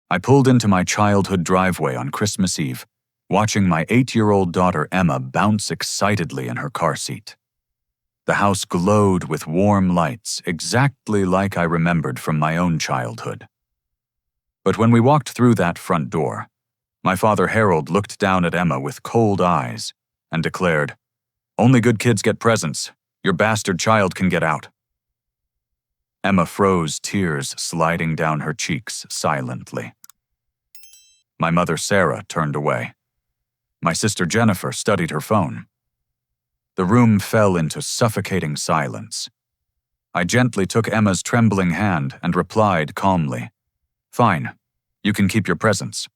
I pulled into my childhood driveway on Christmas Eve, watching my 8-year-old daughter Emma bounce excitedly in her car seat. The house glowed with warm lights, exactly like I remembered from my own childhood. But when we walked through that front door, my father Harold looked down at Emma with cold eyes and declared, "Only good kids get presents. Your bastard child can get out." Emma froze, tears sliding down her cheeks silently. My mother Sarah turned away. My sister Jennifer studied her phone. The room fell into suffocating silence. I gently took Emma's trembling hand and replied calmly, "Fine, you can keep your presents."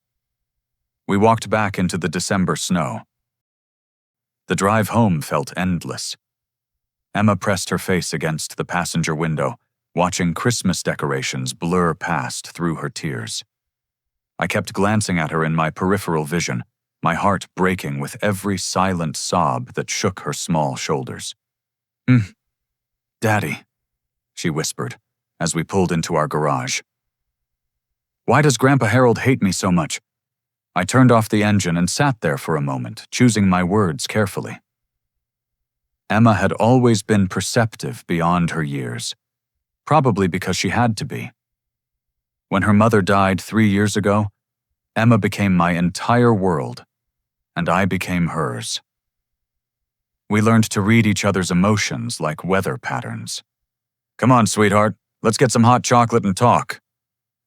We walked back into the December snow. The drive home felt endless. Emma pressed her face against the passenger window, watching Christmas decorations blur past through her tears. I kept glancing at her in my peripheral vision, my heart breaking with every silent sob that shook her small shoulders. "Daddy," she whispered as we pulled into our garage. "Why does Grandpa Harold hate me so much?" I turned off the engine and sat there for a moment, choosing my words carefully. Emma had always been perceptive beyond her years, probably because she had to be. When her mother died 3 years ago, Emma became my entire world, and I became hers. We learned to read each other's emotions like weather patterns. "Come on, sweetheart, let's get some hot chocolate and talk."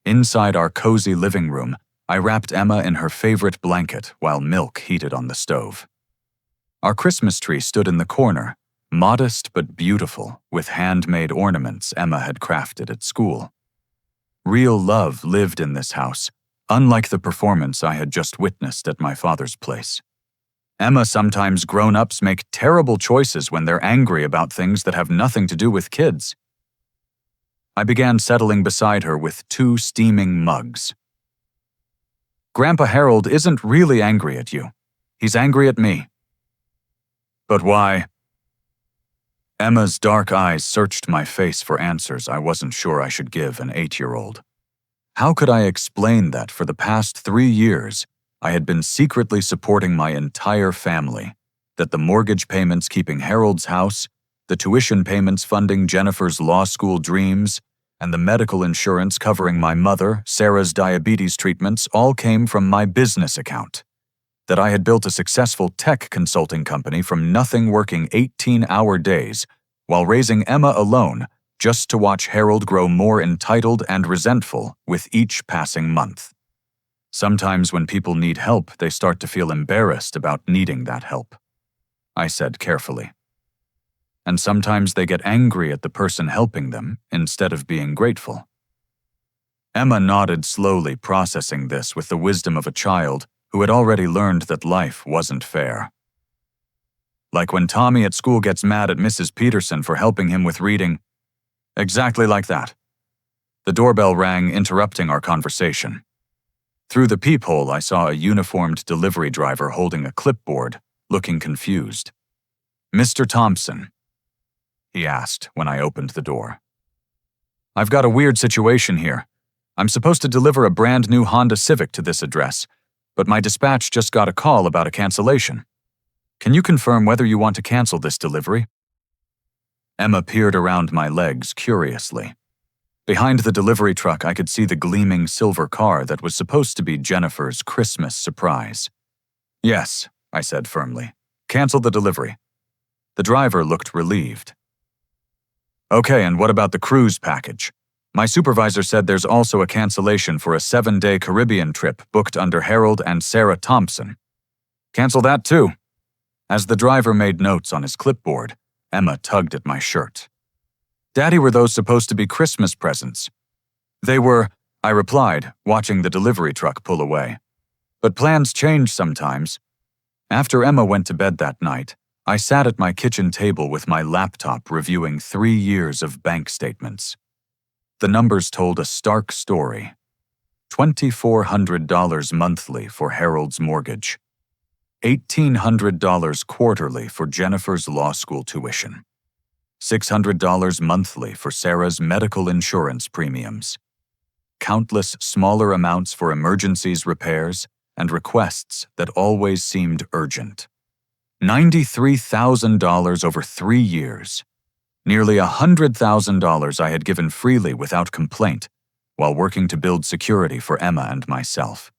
Inside our cozy living room, I wrapped Emma in her favorite blanket while milk heated on the stove. Our Christmas tree stood in the corner, modest but beautiful, with handmade ornaments Emma had crafted at school. Real love lived in this house, unlike the performance I had just witnessed at my father's place. Emma, sometimes grown-ups make terrible choices when they're angry about things that have nothing to do with kids. I began settling beside her with 2 steaming mugs. "Grandpa Harold isn't really angry at you. He's angry at me." "But why?" Emma's dark eyes searched my face for answers I wasn't sure I should give an 8-year-old. How could I explain that for the past 3 years I had been secretly supporting my entire family, that the mortgage payments keeping Harold's house, the tuition payments funding Jennifer's law school dreams, and the medical insurance covering my mother, Sarah's diabetes treatments all came from my business account, that I had built a successful tech consulting company from nothing, working 18-hour days while raising Emma alone just to watch Harold grow more entitled and resentful with each passing month. Sometimes when people need help, they start to feel embarrassed about needing that help, I said carefully. And sometimes they get angry at the person helping them instead of being grateful. Emma nodded slowly, processing this with the wisdom of a child who had already learned that life wasn't fair. Like when Tommy at school gets mad at Mrs. Peterson for helping him with reading. Exactly like that. The doorbell rang, interrupting our conversation. Through the peephole, I saw a uniformed delivery driver holding a clipboard, looking confused. "Mr. Thompson?" he asked when I opened the door. "I've got a weird situation here. I'm supposed to deliver a brand new Honda Civic to this address, but my dispatch just got a call about a cancellation. Can you confirm whether you want to cancel this delivery?" Emma peered around my legs curiously. Behind the delivery truck, I could see the gleaming silver car that was supposed to be Jennifer's Christmas surprise. "Yes," I said firmly. "Cancel the delivery." The driver looked relieved. "Okay, and what about the cruise package? My supervisor said there's also a cancellation for a 7-day Caribbean trip booked under Harold and Sarah Thompson. Cancel that too." As the driver made notes on his clipboard, Emma tugged at my shirt. "Daddy, were those supposed to be Christmas presents?" "They were," I replied, watching the delivery truck pull away. "But plans change sometimes." After Emma went to bed that night, I sat at my kitchen table with my laptop reviewing 3 years of bank statements. The numbers told a stark story. $2,400 monthly for Harold's mortgage. $1,800 quarterly for Jennifer's law school tuition. $600 monthly for Sarah's medical insurance premiums. countless smaller amounts for emergencies, repairs, and requests that always seemed urgent. $93,000 over 3 years. Nearly $100,000 I had given freely without complaint while working to build security for Emma and myself.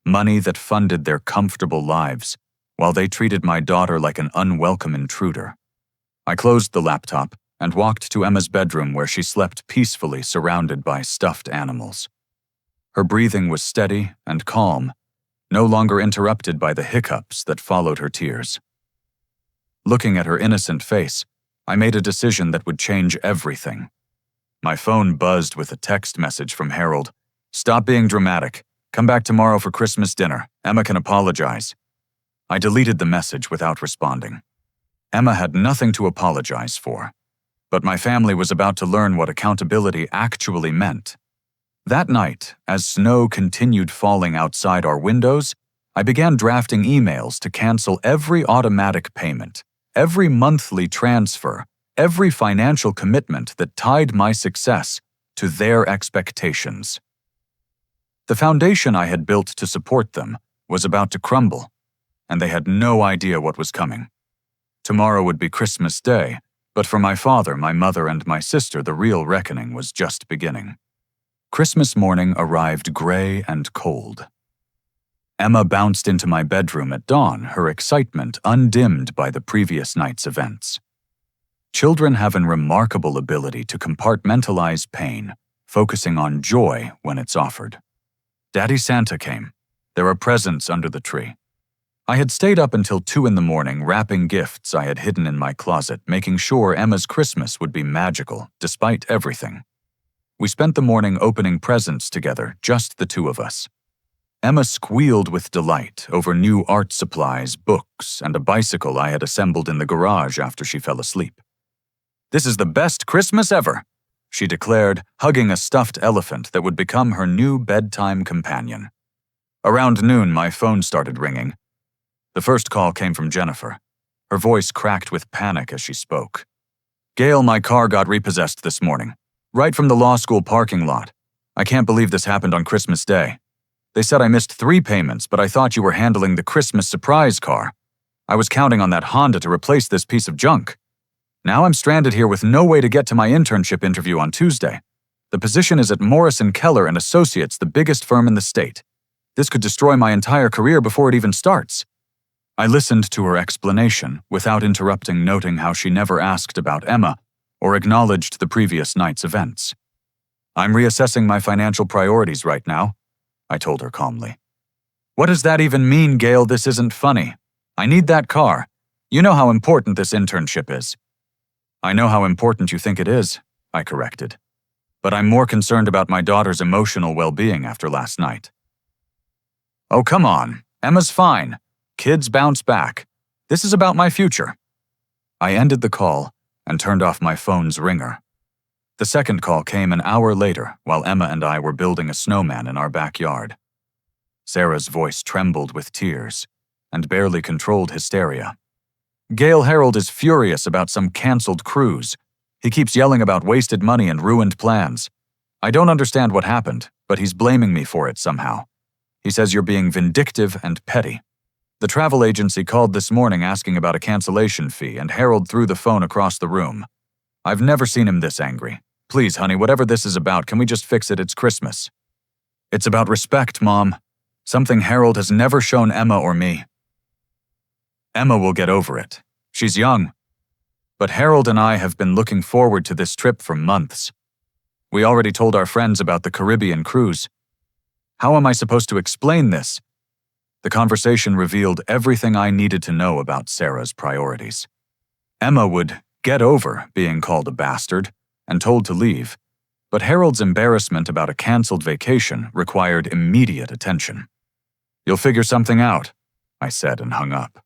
Money that funded their comfortable lives while they treated my daughter like an unwelcome intruder. I closed the laptop and walked to Emma's bedroom where she slept peacefully surrounded by stuffed animals. Her breathing was steady and calm, no longer interrupted by the hiccups that followed her tears. Looking at her innocent face, I made a decision that would change everything. My phone buzzed with a text message from Harold. "Stop being dramatic. Come back tomorrow for Christmas dinner. Emma can apologize." I deleted the message without responding. Emma had nothing to apologize for, but my family was about to learn what accountability actually meant. That night, as snow continued falling outside our windows, I began drafting emails to cancel every automatic payment, every monthly transfer, every financial commitment that tied my success to their expectations. The foundation I had built to support them was about to crumble, and they had no idea what was coming. Tomorrow would be Christmas Day, but for my father, my mother, and my sister, the real reckoning was just beginning. Christmas morning arrived gray and cold. Emma bounced into my bedroom at dawn, her excitement undimmed by the previous night's events. Children have a remarkable ability to compartmentalize pain, focusing on joy when it's offered. Daddy Santa came. There are presents under the tree. I had stayed up until 2 a.m. wrapping gifts I had hidden in my closet, making sure Emma's Christmas would be magical, despite everything. We spent the morning opening presents together, just the two of us. Emma squealed with delight over new art supplies, books, and a bicycle I had assembled in the garage after she fell asleep. "This is the best Christmas ever," she declared, hugging a stuffed elephant that would become her new bedtime companion. Around noon, my phone started ringing. The first call came from Jennifer. Her voice cracked with panic as she spoke. "Gale, my car got repossessed this morning, right from the law school parking lot. I can't believe this happened on Christmas Day. They said I missed 3 payments, but I thought you were handling the Christmas surprise car. I was counting on that Honda to replace this piece of junk. Now I'm stranded here with no way to get to my internship interview on Tuesday. The position is at Morris & Keller and Associates, the biggest firm in the state. This could destroy my entire career before it even starts." I listened to her explanation without interrupting, noting how she never asked about Emma or acknowledged the previous night's events. "I'm reassessing my financial priorities right now," I told her calmly. "What does that even mean, Gale? This isn't funny. I need that car. You know how important this internship is." "I know how important you think it is," I corrected. "But I'm more concerned about my daughter's emotional well-being after last night." "Oh, come on. Emma's fine. Kids bounce back. This is about my future." I ended the call and turned off my phone's ringer. The second call came an hour later while Emma and I were building a snowman in our backyard. Sarah's voice trembled with tears and barely controlled hysteria. "Gale, Harold is furious about some canceled cruise. He keeps yelling about wasted money and ruined plans. I don't understand what happened, but he's blaming me for it somehow. He says you're being vindictive and petty. The travel agency called this morning asking about a cancellation fee, and Harold threw the phone across the room. I've never seen him this angry. Please, honey, whatever this is about, can we just fix it? It's Christmas." "It's about respect, Mom. Something Harold has never shown Emma or me. Emma will get over it. She's young. But Harold and I have been looking forward to this trip for months. We already told our friends about the Caribbean cruise. How am I supposed to explain this?" The conversation revealed everything I needed to know about Sarah's priorities. Emma would get over being called a bastard and told to leave, but Harold's embarrassment about a canceled vacation required immediate attention. "You'll figure something out," I said and hung up.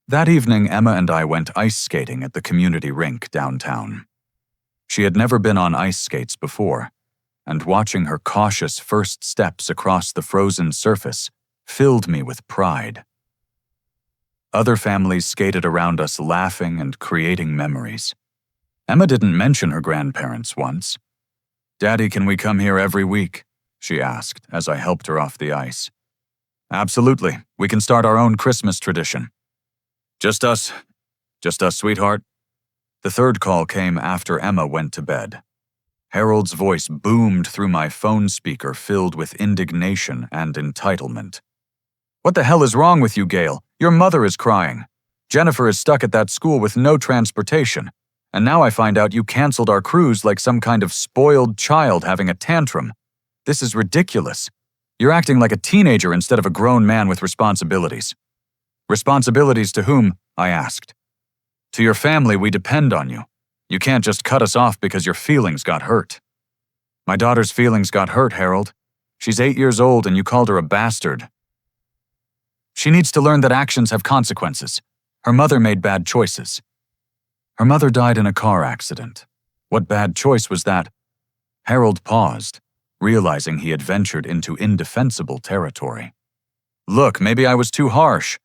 That evening, Emma and I went ice skating at the community rink downtown. She had never been on ice skates before, and watching her cautious first steps across the frozen surface filled me with pride. Other families skated around us, laughing and creating memories. Emma didn't mention her grandparents once. "Daddy, can we come here every week?" she asked as I helped her off the ice. Absolutely. We can start our own Christmas tradition. Just us, sweetheart. The third call came after Emma went to bed. Harold's voice boomed through my phone speaker filled with indignation and entitlement. What the hell is wrong with you, Gale? Your mother is crying. Jennifer is stuck at that school with no transportation. And now I find out you canceled our cruise like some kind of spoiled child having a tantrum. This is ridiculous. You're acting like a teenager instead of a grown man with responsibilities. Responsibilities to whom? I asked. To your family, we depend on you. You can't just cut us off because your feelings got hurt. My daughter's feelings got hurt, Harold. She's 8 years old and you called her a bastard. She needs to learn that actions have consequences. Her mother made bad choices. Her mother died in a car accident. What bad choice was that? Harold paused, realizing he had ventured into indefensible territory. Look, maybe I was too harsh,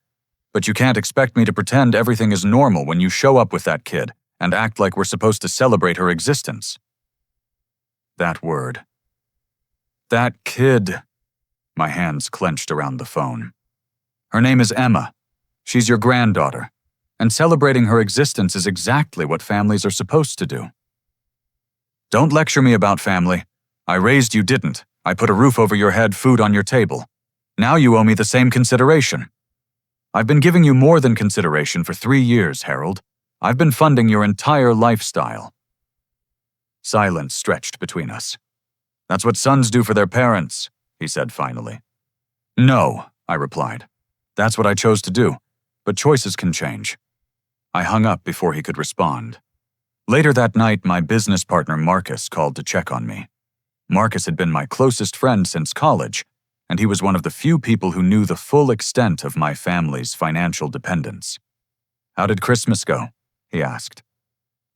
but you can't expect me to pretend everything is normal when you show up with that kid and act like we're supposed to celebrate her existence. That word. That kid. My hands clenched around the phone. Her name is Emma. She's your granddaughter, and celebrating her existence is exactly what families are supposed to do. Don't lecture me about family. I raised you, didn't. I put a roof over your head, food on your table. Now you owe me the same consideration. I've been giving you more than consideration for 3 years, Harold. I've been funding your entire lifestyle. Silence stretched between us. That's what sons do for their parents, he said finally. No, I replied. That's what I chose to do, but choices can change. I hung up before he could respond. Later that night, my business partner Marcus called to check on me. Marcus had been my closest friend since college, and he was one of the few people who knew the full extent of my family's financial dependence. How did Christmas go? He asked.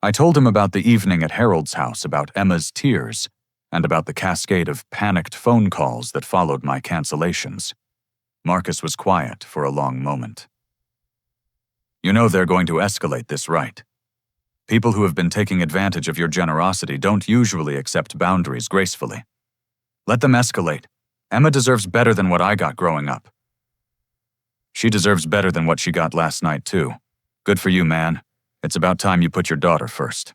I told him about the evening at Harold's house, about Emma's tears, and about the cascade of panicked phone calls that followed my cancellations. Marcus was quiet for a long moment. You know they're going to escalate this, right? People who have been taking advantage of your generosity don't usually accept boundaries gracefully. Let them escalate. Emma deserves better than what I got growing up. She deserves better than what she got last night, too. Good for you, man. It's about time you put your daughter first.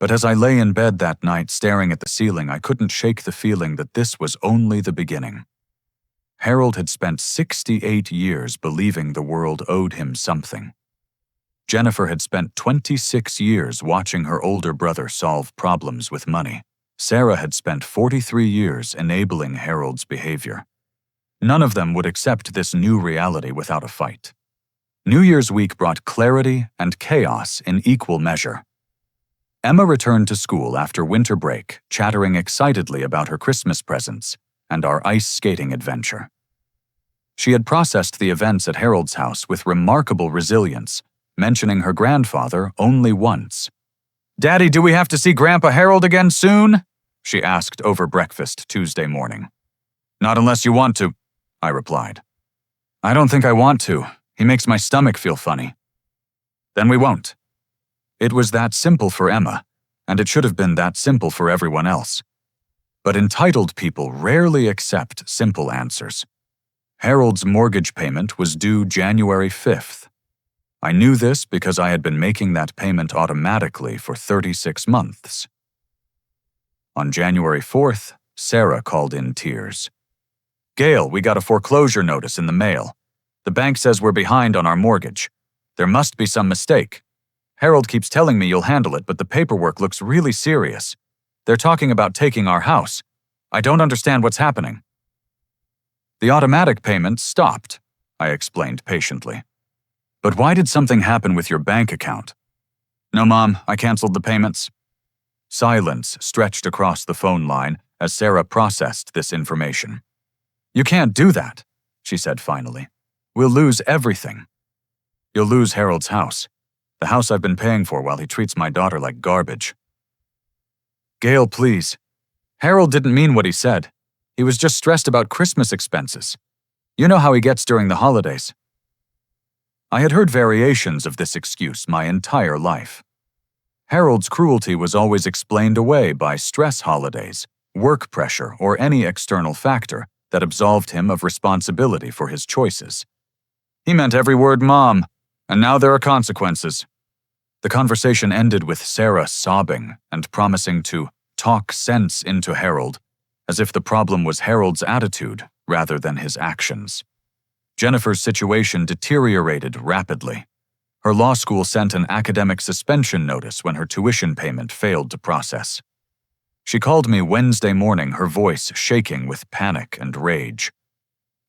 But as I lay in bed that night staring at the ceiling, I couldn't shake the feeling that this was only the beginning. Harold had spent 68 years believing the world owed him something. Jennifer had spent 26 years watching her older brother solve problems with money. Sarah had spent 43 years enabling Harold's behavior. None of them would accept this new reality without a fight. New Year's week brought clarity and chaos in equal measure. Emma returned to school after winter break, chattering excitedly about her Christmas presents and our ice skating adventure. She had processed the events at Harold's house with remarkable resilience, mentioning her grandfather only once. "Daddy, do we have to see Grandpa Harold again soon?" she asked over breakfast Tuesday morning. "Not unless you want to," I replied. "I don't think I want to. He makes my stomach feel funny." "Then we won't." It was that simple for Emma, and it should have been that simple for everyone else. But entitled people rarely accept simple answers. Harold's mortgage payment was due January 5th. I knew this because I had been making that payment automatically for 36 months. On January 4th, Sarah called in tears. "Gale, we got a foreclosure notice in the mail. The bank says we're behind on our mortgage. There must be some mistake. Harold keeps telling me you'll handle it, but the paperwork looks really serious. They're talking about taking our house. I don't understand what's happening." "The automatic payments stopped," I explained patiently. "But why did something happen with your bank account?" "No, Mom, I canceled the payments." Silence stretched across the phone line as Sarah processed this information. "You can't do that," she said finally. "We'll lose everything." "You'll lose Harold's house. The house I've been paying for while he treats my daughter like garbage." "Gale, please. Harold didn't mean what he said. He was just stressed about Christmas expenses. You know how he gets during the holidays." I had heard variations of this excuse my entire life. Harold's cruelty was always explained away by stress holidays, work pressure, or any external factor that absolved him of responsibility for his choices. He meant every word, Mom, and now there are consequences. The conversation ended with Sarah sobbing and promising to talk sense into Harold, as if the problem was Harold's attitude rather than his actions. Jennifer's situation deteriorated rapidly. Her law school sent an academic suspension notice when her tuition payment failed to process. She called me Wednesday morning, her voice shaking with panic and rage.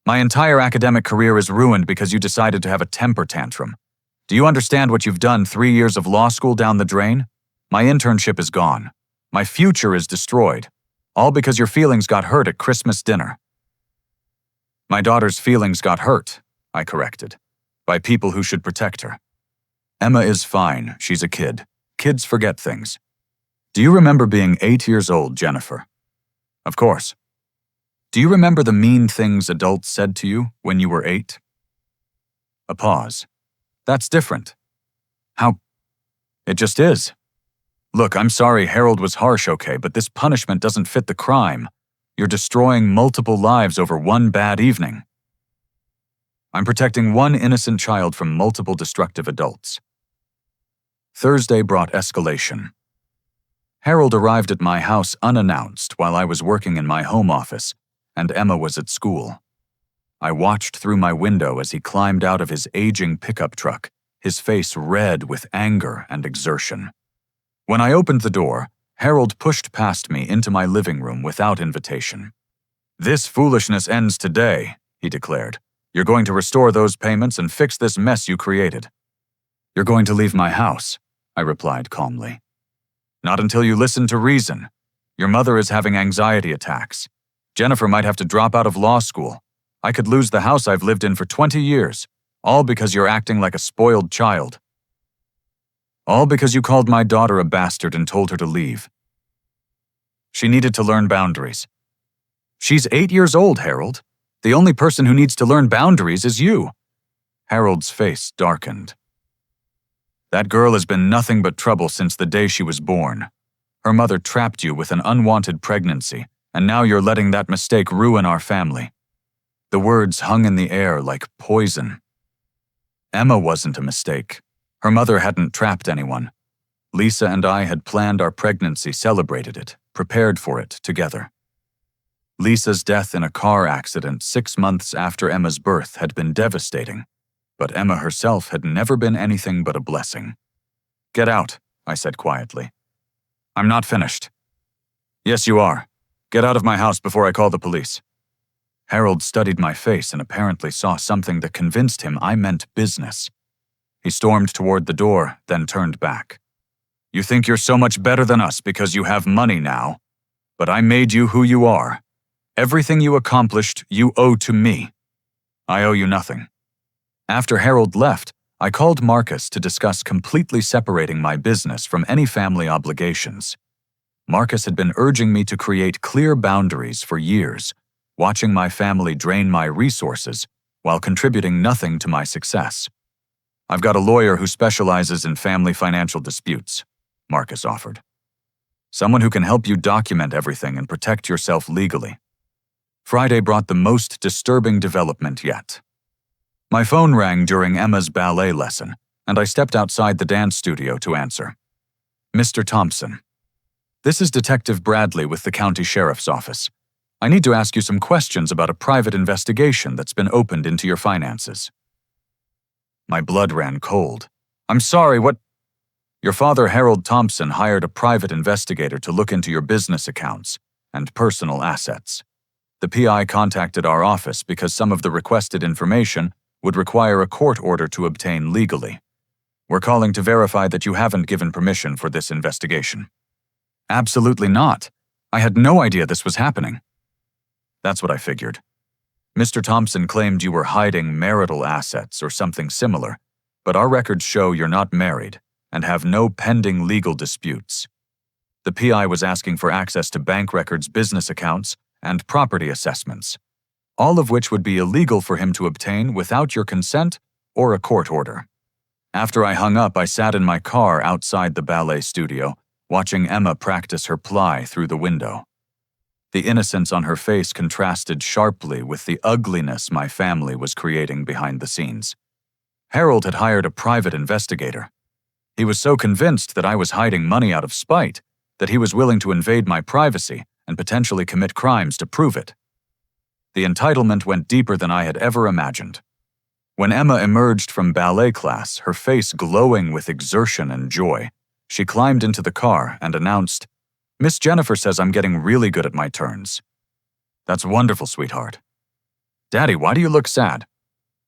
My entire academic career is ruined because you decided to have a temper tantrum. Do you understand what you've done? 3 years of law school down the drain? My internship is gone. My future is destroyed. All because your feelings got hurt at Christmas dinner. My daughter's feelings got hurt, I corrected, by people who should protect her. Emma is fine. She's a kid. Kids forget things. Do you remember being 8 years old, Jennifer? Of course. Do you remember the mean things adults said to you when you were 8? A pause. That's different. How? It just is. Look, I'm sorry Harold was harsh, okay, but this punishment doesn't fit the crime. You're destroying multiple lives over one bad evening. I'm protecting one innocent child from multiple destructive adults. Thursday brought escalation. Harold arrived at my house unannounced while I was working in my home office, and Emma was at school. I watched through my window as he climbed out of his aging pickup truck, his face red with anger and exertion. When I opened the door, Harold pushed past me into my living room without invitation. This foolishness ends today, he declared. You're going to restore those payments and fix this mess you created. You're going to leave my house, I replied calmly. Not until you listen to reason. Your mother is having anxiety attacks. Jennifer might have to drop out of law school. I could lose the house I've lived in for 20 years, all because you're acting like a spoiled child. All because you called my daughter a bastard and told her to leave. She needed to learn boundaries. She's 8 years old, Harold. The only person who needs to learn boundaries is you. Harold's face darkened. That girl has been nothing but trouble since the day she was born. Her mother trapped you with an unwanted pregnancy, and now you're letting that mistake ruin our family. The words hung in the air like poison. Emma wasn't a mistake. Her mother hadn't trapped anyone. Lisa and I had planned our pregnancy, celebrated it, prepared for it together. Lisa's death in a car accident 6 months after Emma's birth had been devastating, but Emma herself had never been anything but a blessing. Get out, I said quietly. I'm not finished. Yes, you are. Get out of my house before I call the police. Harold studied my face and apparently saw something that convinced him I meant business. He stormed toward the door, then turned back. You think you're so much better than us because you have money now, but I made you who you are. Everything you accomplished, you owe to me. I owe you nothing. After Harold left, I called Marcus to discuss completely separating my business from any family obligations. Marcus had been urging me to create clear boundaries for years, watching my family drain my resources while contributing nothing to my success. I've got a lawyer who specializes in family financial disputes, Marcus offered. Someone who can help you document everything and protect yourself legally. Friday brought the most disturbing development yet. My phone rang during Emma's ballet lesson, and I stepped outside the dance studio to answer. Mr. Thompson. This is Detective Bradley with the County Sheriff's Office. I need to ask you some questions about a private investigation that's been opened into your finances. My blood ran cold. I'm sorry, what? Your father, Harold Thompson, hired a private investigator to look into your business accounts and personal assets. The PI contacted our office because some of the requested information would require a court order to obtain legally. We're calling to verify that you haven't given permission for this investigation. Absolutely not. I had no idea this was happening. That's what I figured. Mr. Thompson claimed you were hiding marital assets or something similar, but our records show you're not married and have no pending legal disputes. The PI was asking for access to bank records, business accounts, and property assessments, all of which would be illegal for him to obtain without your consent or a court order. After I hung up, I sat in my car outside the ballet studio, watching Emma practice her plie through the window. The innocence on her face contrasted sharply with the ugliness my family was creating behind the scenes. Harold had hired a private investigator. He was so convinced that I was hiding money out of spite that he was willing to invade my privacy and potentially commit crimes to prove it. The entitlement went deeper than I had ever imagined. When Emma emerged from ballet class, her face glowing with exertion and joy, she climbed into the car and announced, "Miss Jennifer says I'm getting really good at my turns." "That's wonderful, sweetheart." "Daddy, why do you look sad?"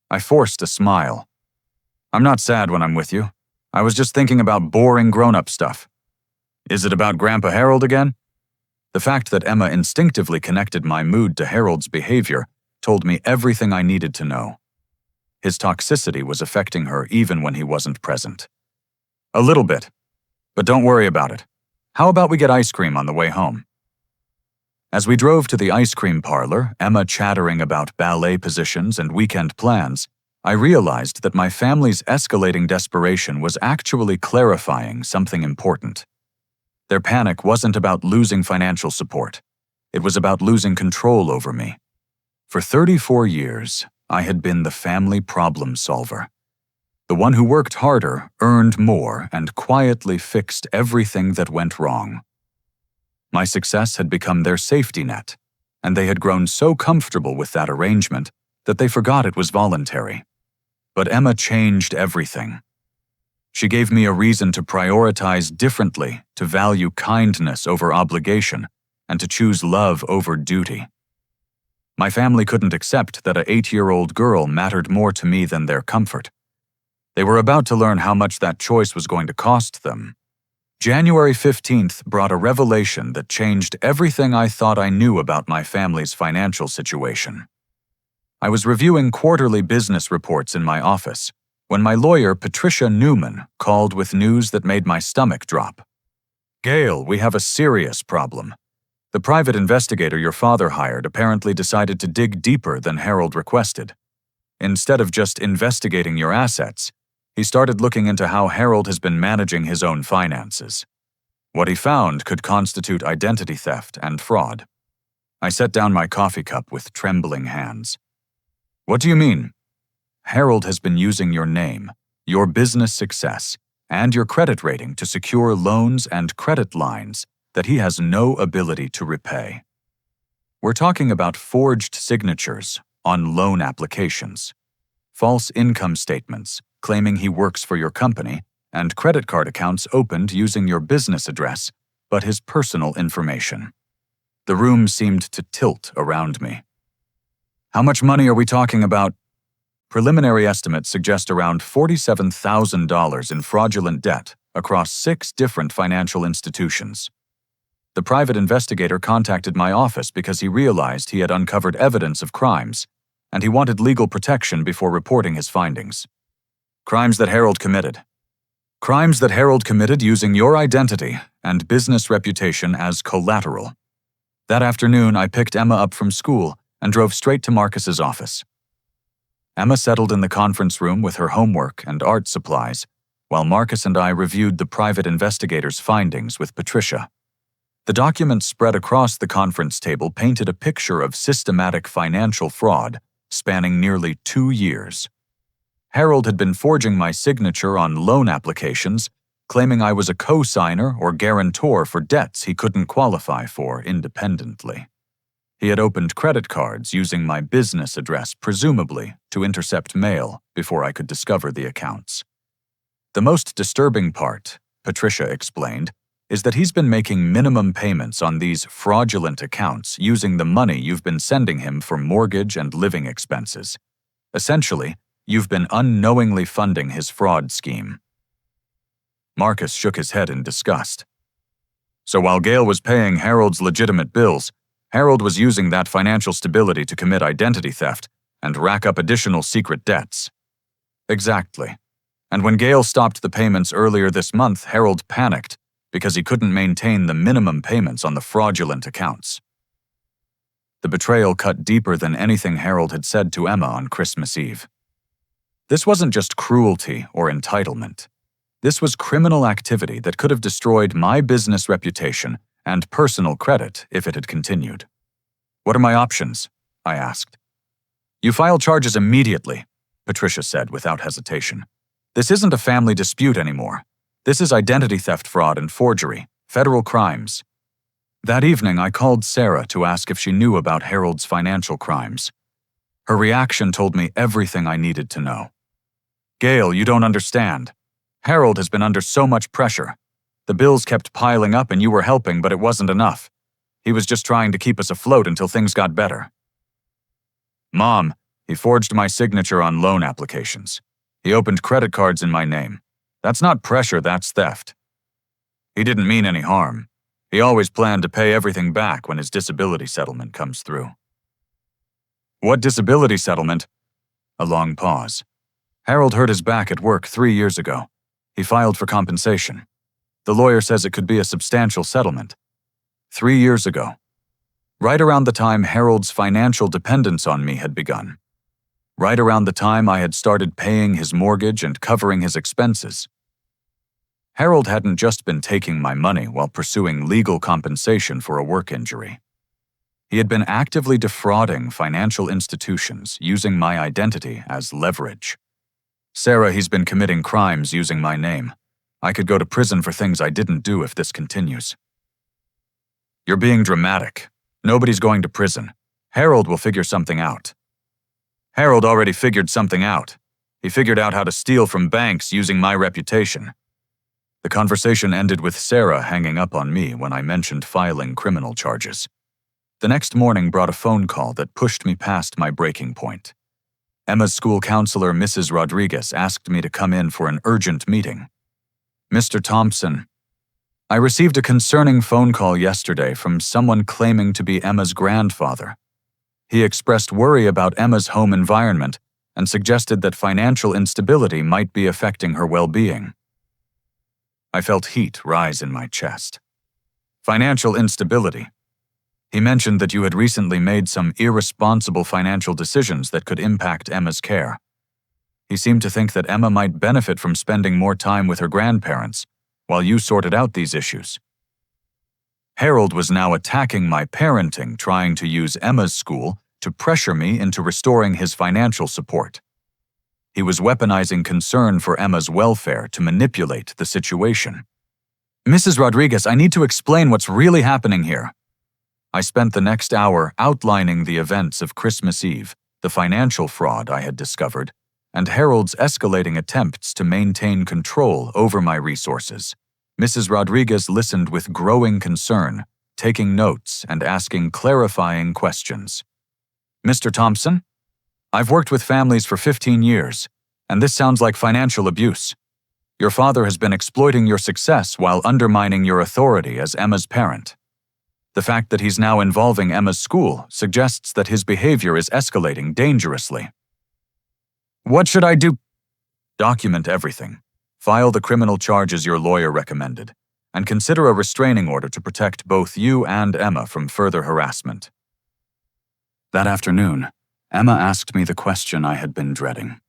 I forced a smile. "I'm not sad when I'm with you. I was just thinking about boring grown-up stuff." "Is it about Grandpa Harold again?" The fact that Emma instinctively connected my mood to Harold's behavior told me everything I needed to know. His toxicity was affecting her even when he wasn't present. "A little bit, but don't worry about it. How about we get ice cream on the way home?" As we drove to the ice cream parlor, Emma chattering about ballet positions and weekend plans, I realized that my family's escalating desperation was actually clarifying something important. Their panic wasn't about losing financial support. It was about losing control over me. For 34 years, I had been the family problem solver. The one who worked harder, earned more, and quietly fixed everything that went wrong. My success had become their safety net, and they had grown so comfortable with that arrangement that they forgot it was voluntary. But Emma changed everything. She gave me a reason to prioritize differently, to value kindness over obligation, and to choose love over duty. My family couldn't accept that an 8-year-old girl mattered more to me than their comfort. They were about to learn how much that choice was going to cost them. January 15th brought a revelation that changed everything I thought I knew about my family's financial situation. I was reviewing quarterly business reports in my office when my lawyer, Patricia Newman, called with news that made my stomach drop. "Gale, we have a serious problem. The private investigator your father hired apparently decided to dig deeper than Harold requested. Instead of just investigating your assets, he started looking into how Harold has been managing his own finances. What he found could constitute identity theft and fraud." I set down my coffee cup with trembling hands. "What do you mean?" "Harold has been using your name, your business success, and your credit rating to secure loans and credit lines that he has no ability to repay. We're talking about forged signatures on loan applications, false income statements claiming he works for your company, and credit card accounts opened using your business address, but his personal information." The room seemed to tilt around me. "How much money are we talking about?" Preliminary estimates suggest around $47,000 in fraudulent debt across 6 different financial institutions. The private investigator contacted my office because he realized he had uncovered evidence of crimes, and he wanted legal protection before reporting his findings. "Crimes that Harold committed. Crimes that Harold committed using your identity and business reputation as collateral." That afternoon, I picked Emma up from school and drove straight to Marcus's office. Emma settled in the conference room with her homework and art supplies, while Marcus and I reviewed the private investigator's findings with Patricia. The documents spread across the conference table painted a picture of systematic financial fraud spanning nearly 2 years. Harold had been forging my signature on loan applications, claiming I was a co-signer or guarantor for debts he couldn't qualify for independently. He had opened credit cards using my business address, presumably to intercept mail before I could discover the accounts. "The most disturbing part," Patricia explained, "is that he's been making minimum payments on these fraudulent accounts using the money you've been sending him for mortgage and living expenses. Essentially, you've been unknowingly funding his fraud scheme." Marcus shook his head in disgust. "So while Gale was paying Harold's legitimate bills, Harold was using that financial stability to commit identity theft and rack up additional secret debts." "Exactly. And when Gale stopped the payments earlier this month, Harold panicked because he couldn't maintain the minimum payments on the fraudulent accounts." The betrayal cut deeper than anything Harold had said to Emma on Christmas Eve. This wasn't just cruelty or entitlement. This was criminal activity that could have destroyed my business reputation and personal credit if it had continued. What are my options? I asked. You file charges immediately, Patricia said without hesitation. This isn't a family dispute anymore. This is identity theft, fraud, and forgery, federal crimes. That evening, I called Sarah to ask if she knew about Harold's financial crimes. Her reaction told me everything I needed to know. Gale, you don't understand. Harold has been under so much pressure. The bills kept piling up and you were helping, but it wasn't enough. He was just trying to keep us afloat until things got better. Mom, he forged my signature on loan applications. He opened credit cards in my name. That's not pressure, that's theft. He didn't mean any harm. He always planned to pay everything back when his disability settlement comes through. What disability settlement? A long pause. Harold hurt his back at work 3 years ago. He filed for compensation. The lawyer says it could be a substantial settlement. 3 years ago. Right around the time Harold's financial dependence on me had begun. Right around the time I had started paying his mortgage and covering his expenses. Harold hadn't just been taking my money while pursuing legal compensation for a work injury. He had been actively defrauding financial institutions using my identity as leverage. Sarah, he's been committing crimes using my name. I could go to prison for things I didn't do if this continues. You're being dramatic. Nobody's going to prison. Harold will figure something out. Harold already figured something out. He figured out how to steal from banks using my reputation. The conversation ended with Sarah hanging up on me when I mentioned filing criminal charges. The next morning brought a phone call that pushed me past my breaking point. Emma's school counselor, Mrs. Rodriguez, asked me to come in for an urgent meeting. Mr. Thompson, I received a concerning phone call yesterday from someone claiming to be Emma's grandfather. He expressed worry about Emma's home environment and suggested that financial instability might be affecting her well-being. I felt heat rise in my chest. Financial instability. He mentioned that you had recently made some irresponsible financial decisions that could impact Emma's care. He seemed to think that Emma might benefit from spending more time with her grandparents while you sorted out these issues. Harold was now attacking my parenting, trying to use Emma's school to pressure me into restoring his financial support. He was weaponizing concern for Emma's welfare to manipulate the situation. Mrs. Rodriguez, I need to explain what's really happening here. I spent the next hour outlining the events of Christmas Eve, the financial fraud I had discovered, and Harold's escalating attempts to maintain control over my resources. Mrs. Rodriguez listened with growing concern, taking notes and asking clarifying questions. Mr. Thompson, I've worked with families for 15 years, and this sounds like financial abuse. Your father has been exploiting your success while undermining your authority as Emma's parent. The fact that he's now involving Emma's school suggests that his behavior is escalating dangerously. What should I do? Document everything. File the criminal charges your lawyer recommended, and consider a restraining order to protect both you and Emma from further harassment. That afternoon, Emma asked me the question I had been dreading.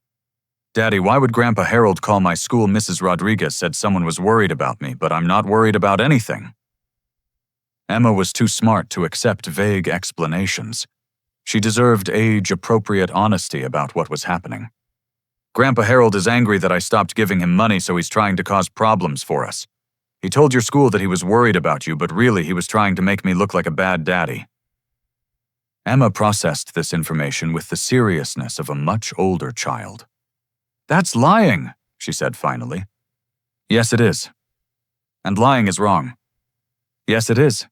Daddy, why would Grandpa Harold call my school? Mrs. Rodriguez said someone was worried about me, but I'm not worried about anything. Emma was too smart to accept vague explanations. She deserved age-appropriate honesty about what was happening. Grandpa Harold is angry that I stopped giving him money, so he's trying to cause problems for us. He told your school that he was worried about you, but really he was trying to make me look like a bad daddy. Emma processed this information with the seriousness of a much older child. That's lying, she said finally. Yes, it is. And lying is wrong. Yes, it is.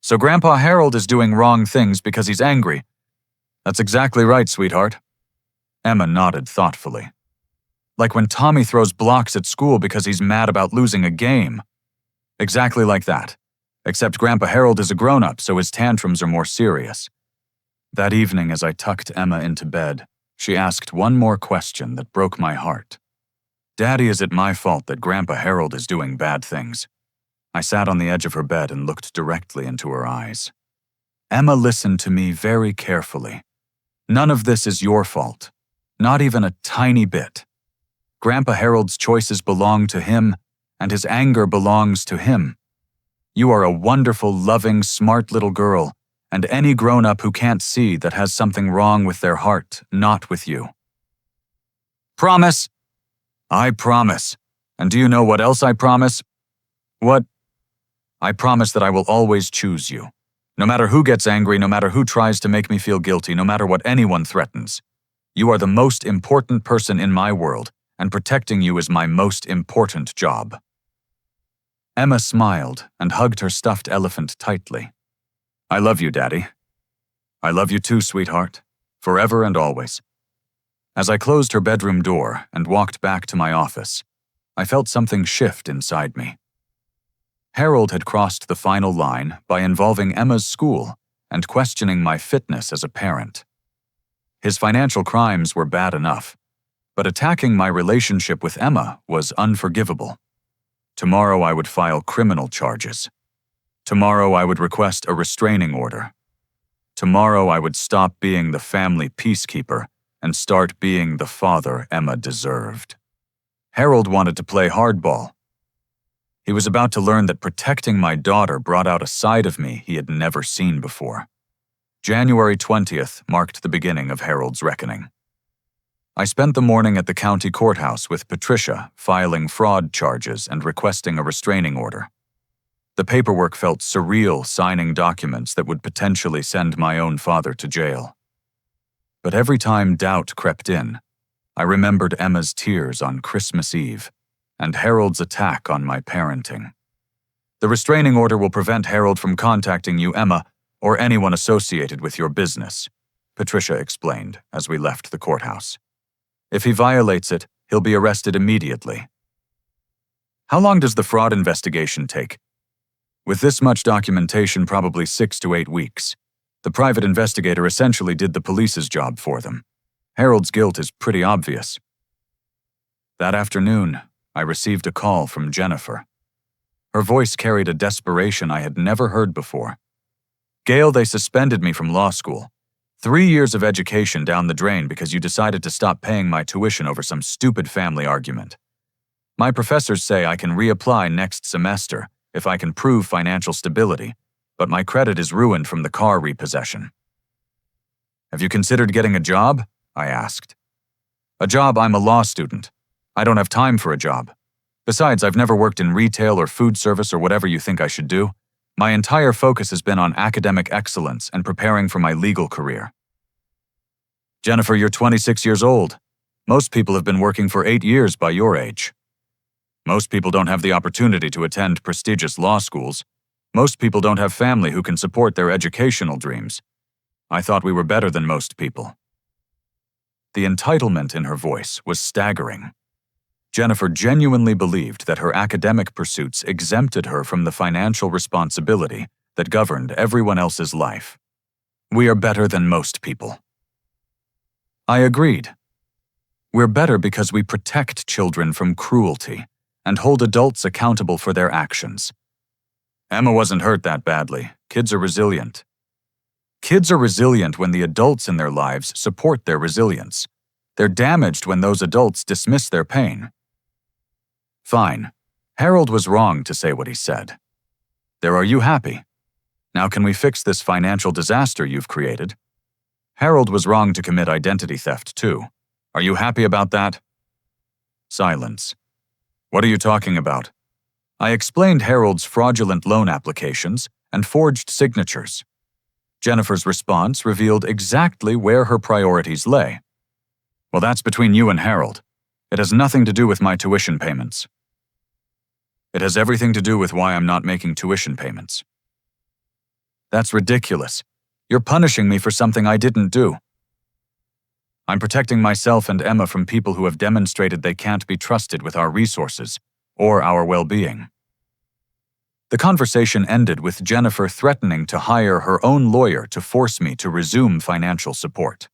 So Grandpa Harold is doing wrong things because he's angry. That's exactly right, sweetheart. Emma nodded thoughtfully. Like when Tommy throws blocks at school because he's mad about losing a game. Exactly like that. Except Grandpa Harold is a grown-up, so his tantrums are more serious. That evening, as I tucked Emma into bed, she asked one more question that broke my heart. Daddy, is it my fault that Grandpa Harold is doing bad things? I sat on the edge of her bed and looked directly into her eyes. Emma listened to me very carefully. None of this is your fault. Not even a tiny bit. Grandpa Harold's choices belong to him, and his anger belongs to him. You are a wonderful, loving, smart little girl, and any grown-up who can't see that has something wrong with their heart, not with you. Promise? I promise. And do you know what else I promise? What? I promise that I will always choose you. No matter who gets angry, no matter who tries to make me feel guilty, no matter what anyone threatens. You are the most important person in my world, and protecting you is my most important job. Emma smiled and hugged her stuffed elephant tightly. I love you, Daddy. I love you too, sweetheart. Forever and always. As I closed her bedroom door and walked back to my office, I felt something shift inside me. Harold had crossed the final line by involving Emma's school and questioning my fitness as a parent. His financial crimes were bad enough, but attacking my relationship with Emma was unforgivable. Tomorrow I would file criminal charges. Tomorrow I would request a restraining order. Tomorrow I would stop being the family peacekeeper and start being the father Emma deserved. Harold wanted to play hardball. He was about to learn that protecting my daughter brought out a side of me he had never seen before. January 20th marked the beginning of Harold's reckoning. I spent the morning at the county courthouse with Patricia, filing fraud charges and requesting a restraining order. The paperwork felt surreal, signing documents that would potentially send my own father to jail. But every time doubt crept in, I remembered Emma's tears on Christmas Eve and Harold's attack on my parenting. The restraining order will prevent Harold from contacting you, Emma, or anyone associated with your business, Patricia explained as we left the courthouse. If he violates it, he'll be arrested immediately. How long does the fraud investigation take? With this much documentation, probably 6 to 8 weeks. The private investigator essentially did the police's job for them. Harold's guilt is pretty obvious. That afternoon, I received a call from Jennifer. Her voice carried a desperation I had never heard before. Gale, they suspended me from law school. 3 years of education down the drain because you decided to stop paying my tuition over some stupid family argument. My professors say I can reapply next semester if I can prove financial stability, but my credit is ruined from the car repossession. Have you considered getting a job? I asked. A job? I'm a law student. I don't have time for a job. Besides, I've never worked in retail or food service or whatever you think I should do. My entire focus has been on academic excellence and preparing for my legal career. Jennifer, you're 26 years old. Most people have been working for 8 years by your age. Most people don't have the opportunity to attend prestigious law schools. Most people don't have family who can support their educational dreams. I thought we were better than most people. The entitlement in her voice was staggering. Jennifer genuinely believed that her academic pursuits exempted her from the financial responsibility that governed everyone else's life. We are better than most people. I agreed. We're better because we protect children from cruelty and hold adults accountable for their actions. Emma wasn't hurt that badly. Kids are resilient. Kids are resilient when the adults in their lives support their resilience. They're damaged when those adults dismiss their pain. Fine. Harold was wrong to say what he said. There, are you happy? Now can we fix this financial disaster you've created? Harold was wrong to commit identity theft too. Are you happy about that? Silence. What are you talking about? I explained Harold's fraudulent loan applications and forged signatures. Jennifer's response revealed exactly where her priorities lay. Well, that's between you and Harold. It has nothing to do with my tuition payments. It has everything to do with why I'm not making tuition payments. That's ridiculous. You're punishing me for something I didn't do. I'm protecting myself and Emma from people who have demonstrated they can't be trusted with our resources or our well-being. The conversation ended with Jennifer threatening to hire her own lawyer to force me to resume financial support.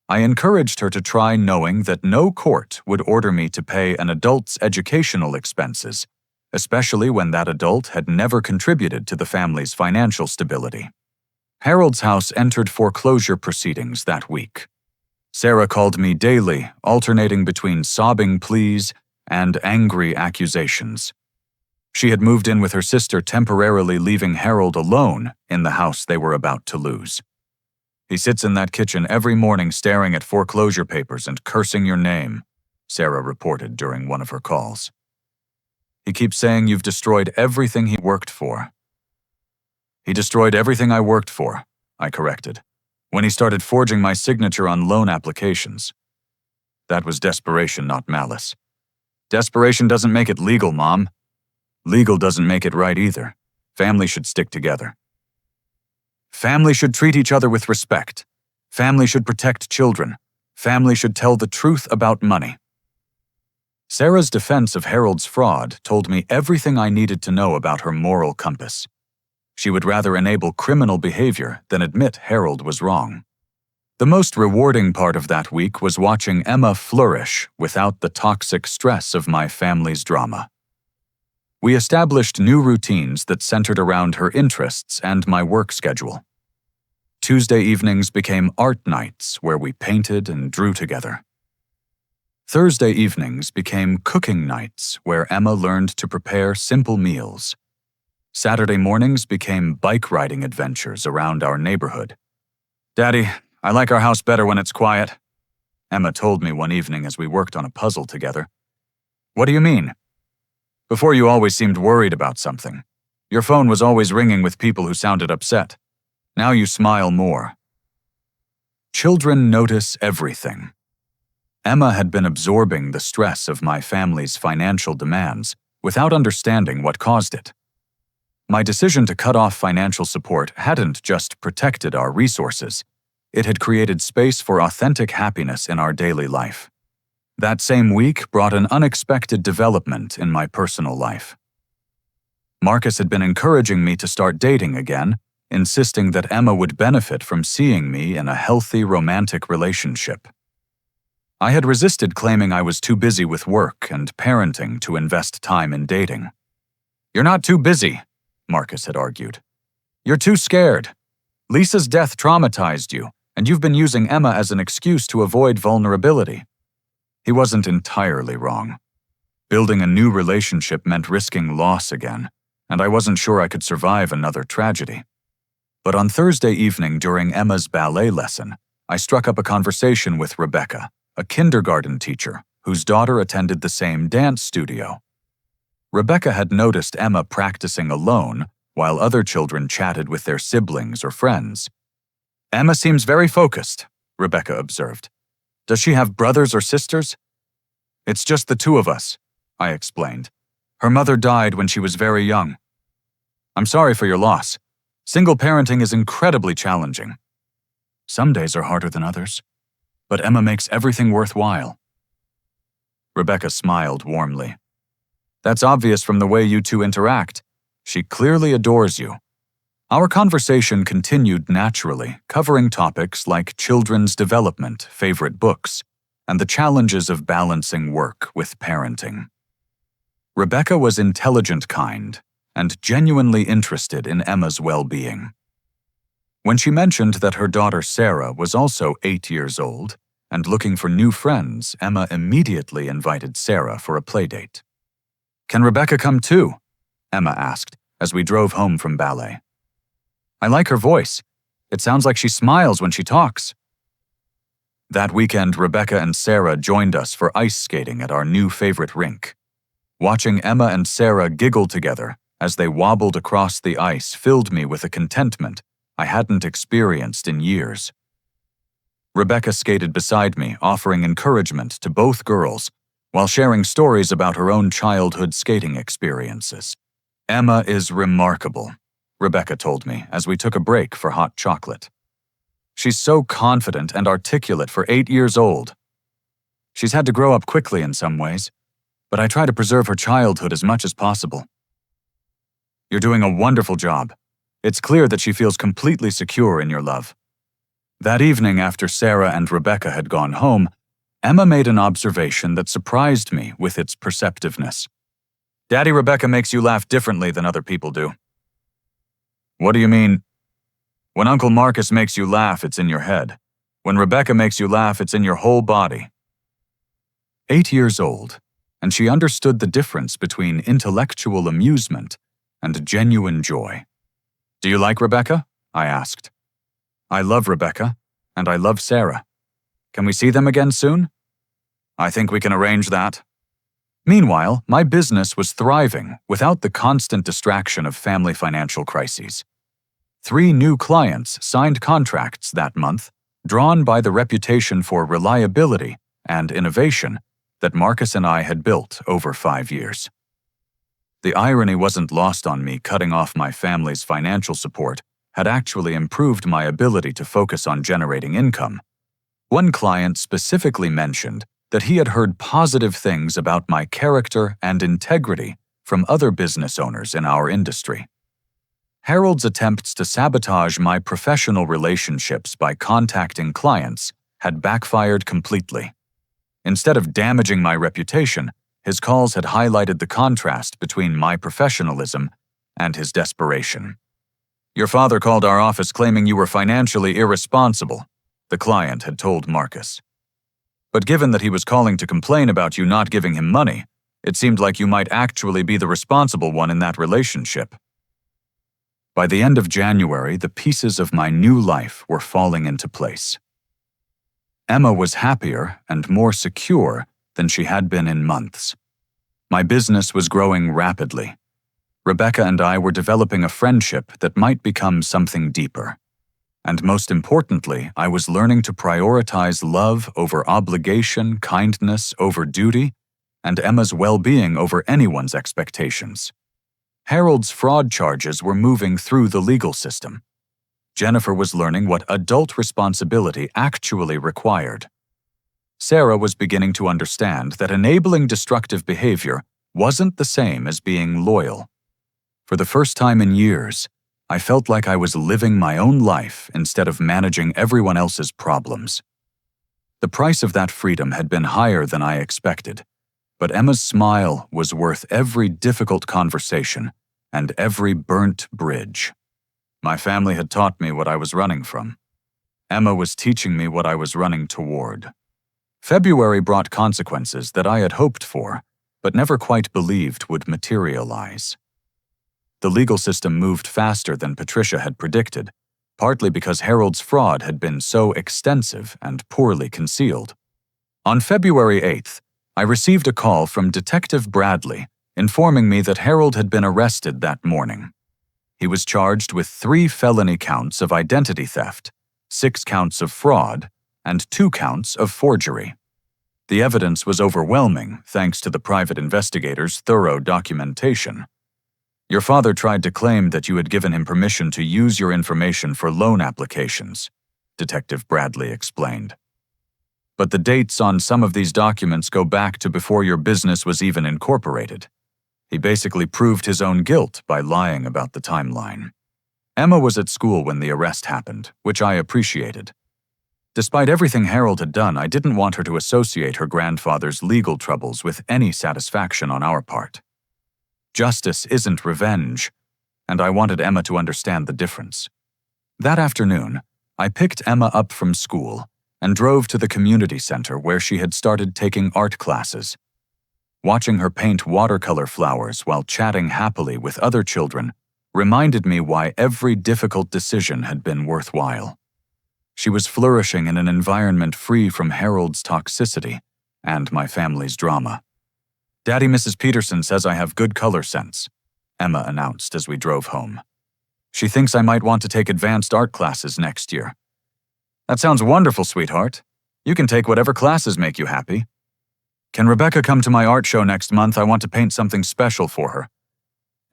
I encouraged her to try, knowing that no court would order me to pay an adult's educational expenses, especially when that adult had never contributed to the family's financial stability. Harold's house entered foreclosure proceedings that week. Sarah called me daily, alternating between sobbing pleas and angry accusations. She had moved in with her sister, temporarily leaving Harold alone in the house they were about to lose. "He sits in that kitchen every morning staring at foreclosure papers and cursing your name," Sarah reported during one of her calls. "He keeps saying you've destroyed everything he worked for." "He destroyed everything I worked for," I corrected, "when he started forging my signature on loan applications. That was desperation, not malice. Desperation doesn't make it legal, Mom. Legal doesn't make it right either. Family should stick together. Family should treat each other with respect. Family should protect children. Family should tell the truth about money." Sarah's defense of Harold's fraud told me everything I needed to know about her moral compass. She would rather enable criminal behavior than admit Harold was wrong. The most rewarding part of that week was watching Emma flourish without the toxic stress of my family's drama. We established new routines that centered around her interests and my work schedule. Tuesday evenings became art nights where we painted and drew together. Thursday evenings became cooking nights where Emma learned to prepare simple meals. Saturday mornings became bike riding adventures around our neighborhood. "Daddy, I like our house better when it's quiet," Emma told me one evening as we worked on a puzzle together. "What do you mean?" "Before you always seemed worried about something. Your phone was always ringing with people who sounded upset. Now you smile more." Children notice everything. Emma had been absorbing the stress of my family's financial demands without understanding what caused it. My decision to cut off financial support hadn't just protected our resources, it had created space for authentic happiness in our daily life. That same week brought an unexpected development in my personal life. Marcus had been encouraging me to start dating again, insisting that Emma would benefit from seeing me in a healthy romantic relationship. I had resisted claiming I was too busy with work and parenting to invest time in dating. "You're not too busy," Marcus had argued. "You're too scared. Lisa's death traumatized you, and you've been using Emma as an excuse to avoid vulnerability." He wasn't entirely wrong. Building a new relationship meant risking loss again, and I wasn't sure I could survive another tragedy. But on Thursday evening during Emma's ballet lesson, I struck up a conversation with Rebecca, a kindergarten teacher whose daughter attended the same dance studio. Rebecca had noticed Emma practicing alone while other children chatted with their siblings or friends. "Emma seems very focused," Rebecca observed. "Does she have brothers or sisters?" "It's just the two of us," I explained. "Her mother died when she was very young." "I'm sorry for your loss. Single parenting is incredibly challenging." "Some days are harder than others, but Emma makes everything worthwhile." Rebecca smiled warmly. "That's obvious from the way you two interact. She clearly adores you." Our conversation continued naturally, covering topics like children's development, favorite books, and the challenges of balancing work with parenting. Rebecca was intelligent, kind, and genuinely interested in Emma's well-being. When she mentioned that her daughter Sarah was also 8 years old and looking for new friends, Emma immediately invited Sarah for a playdate. "Can Rebecca come too?" Emma asked as we drove home from ballet. "I like her voice. It sounds like she smiles when she talks." That weekend, Rebecca and Sarah joined us for ice skating at our new favorite rink. Watching Emma and Sarah giggle together as they wobbled across the ice filled me with a contentment I hadn't experienced in years. Rebecca skated beside me, offering encouragement to both girls while sharing stories about her own childhood skating experiences. "Emma is remarkable," Rebecca told me as we took a break for hot chocolate. "She's so confident and articulate for 8 years old. She's had to grow up quickly in some ways, but I try to preserve her childhood as much as possible." "You're doing a wonderful job. It's clear that she feels completely secure in your love." That evening, after Sarah and Rebecca had gone home, Emma made an observation that surprised me with its perceptiveness. "Daddy, Rebecca makes you laugh differently than other people do." "What do you mean?" "When Uncle Marcus makes you laugh, it's in your head. When Rebecca makes you laugh, it's in your whole body." 8 years old, and she understood the difference between intellectual amusement and genuine joy. "Do you like Rebecca?" I asked. "I love Rebecca, and I love Sarah. Can we see them again soon?" "I think we can arrange that." Meanwhile, my business was thriving without the constant distraction of family financial crises. 3 new clients signed contracts that month, drawn by the reputation for reliability and innovation that Marcus and I had built over 5 years. The irony wasn't lost on me. Cutting off my family's financial support had actually improved my ability to focus on generating income. One client specifically mentioned that he had heard positive things about my character and integrity from other business owners in our industry. Harold's attempts to sabotage my professional relationships by contacting clients had backfired completely. Instead of damaging my reputation, his calls had highlighted the contrast between my professionalism and his desperation. "Your father called our office claiming you were financially irresponsible," the client had told Marcus. "But given that he was calling to complain about you not giving him money, it seemed like you might actually be the responsible one in that relationship." By the end of January, the pieces of my new life were falling into place. Emma was happier and more secure than she had been in months. My business was growing rapidly. Rebecca and I were developing a friendship that might become something deeper. And most importantly, I was learning to prioritize love over obligation, kindness over duty, and Emma's well-being over anyone's expectations. Harold's fraud charges were moving through the legal system. Jennifer was learning what adult responsibility actually required. Sarah was beginning to understand that enabling destructive behavior wasn't the same as being loyal. For the first time in years, I felt like I was living my own life instead of managing everyone else's problems. The price of that freedom had been higher than I expected, but Emma's smile was worth every difficult conversation and every burnt bridge. My family had taught me what I was running from. Emma was teaching me what I was running toward. February brought consequences that I had hoped for, but never quite believed would materialize. The legal system moved faster than Patricia had predicted, partly because Harold's fraud had been so extensive and poorly concealed. On February 8th, I received a call from Detective Bradley informing me that Harold had been arrested that morning. He was charged with 3 felony counts of identity theft, 6 counts of fraud, and 2 counts of forgery. The evidence was overwhelming thanks to the private investigator's thorough documentation. "Your father tried to claim that you had given him permission to use your information for loan applications," Detective Bradley explained. "But the dates on some of these documents go back to before your business was even incorporated." He basically proved his own guilt by lying about the timeline. Emma was at school when the arrest happened, which I appreciated. Despite everything Harold had done, I didn't want her to associate her grandfather's legal troubles with any satisfaction on our part. Justice isn't revenge, and I wanted Emma to understand the difference. That afternoon, I picked Emma up from school and drove to the community center where she had started taking art classes. Watching her paint watercolor flowers while chatting happily with other children reminded me why every difficult decision had been worthwhile. She was flourishing in an environment free from Harold's toxicity and my family's drama. "Daddy, Mrs. Peterson says I have good color sense," Emma announced as we drove home. "She thinks I might want to take advanced art classes next year." "That sounds wonderful, sweetheart. You can take whatever classes make you happy." "Can Rebecca come to my art show next month? I want to paint something special for her."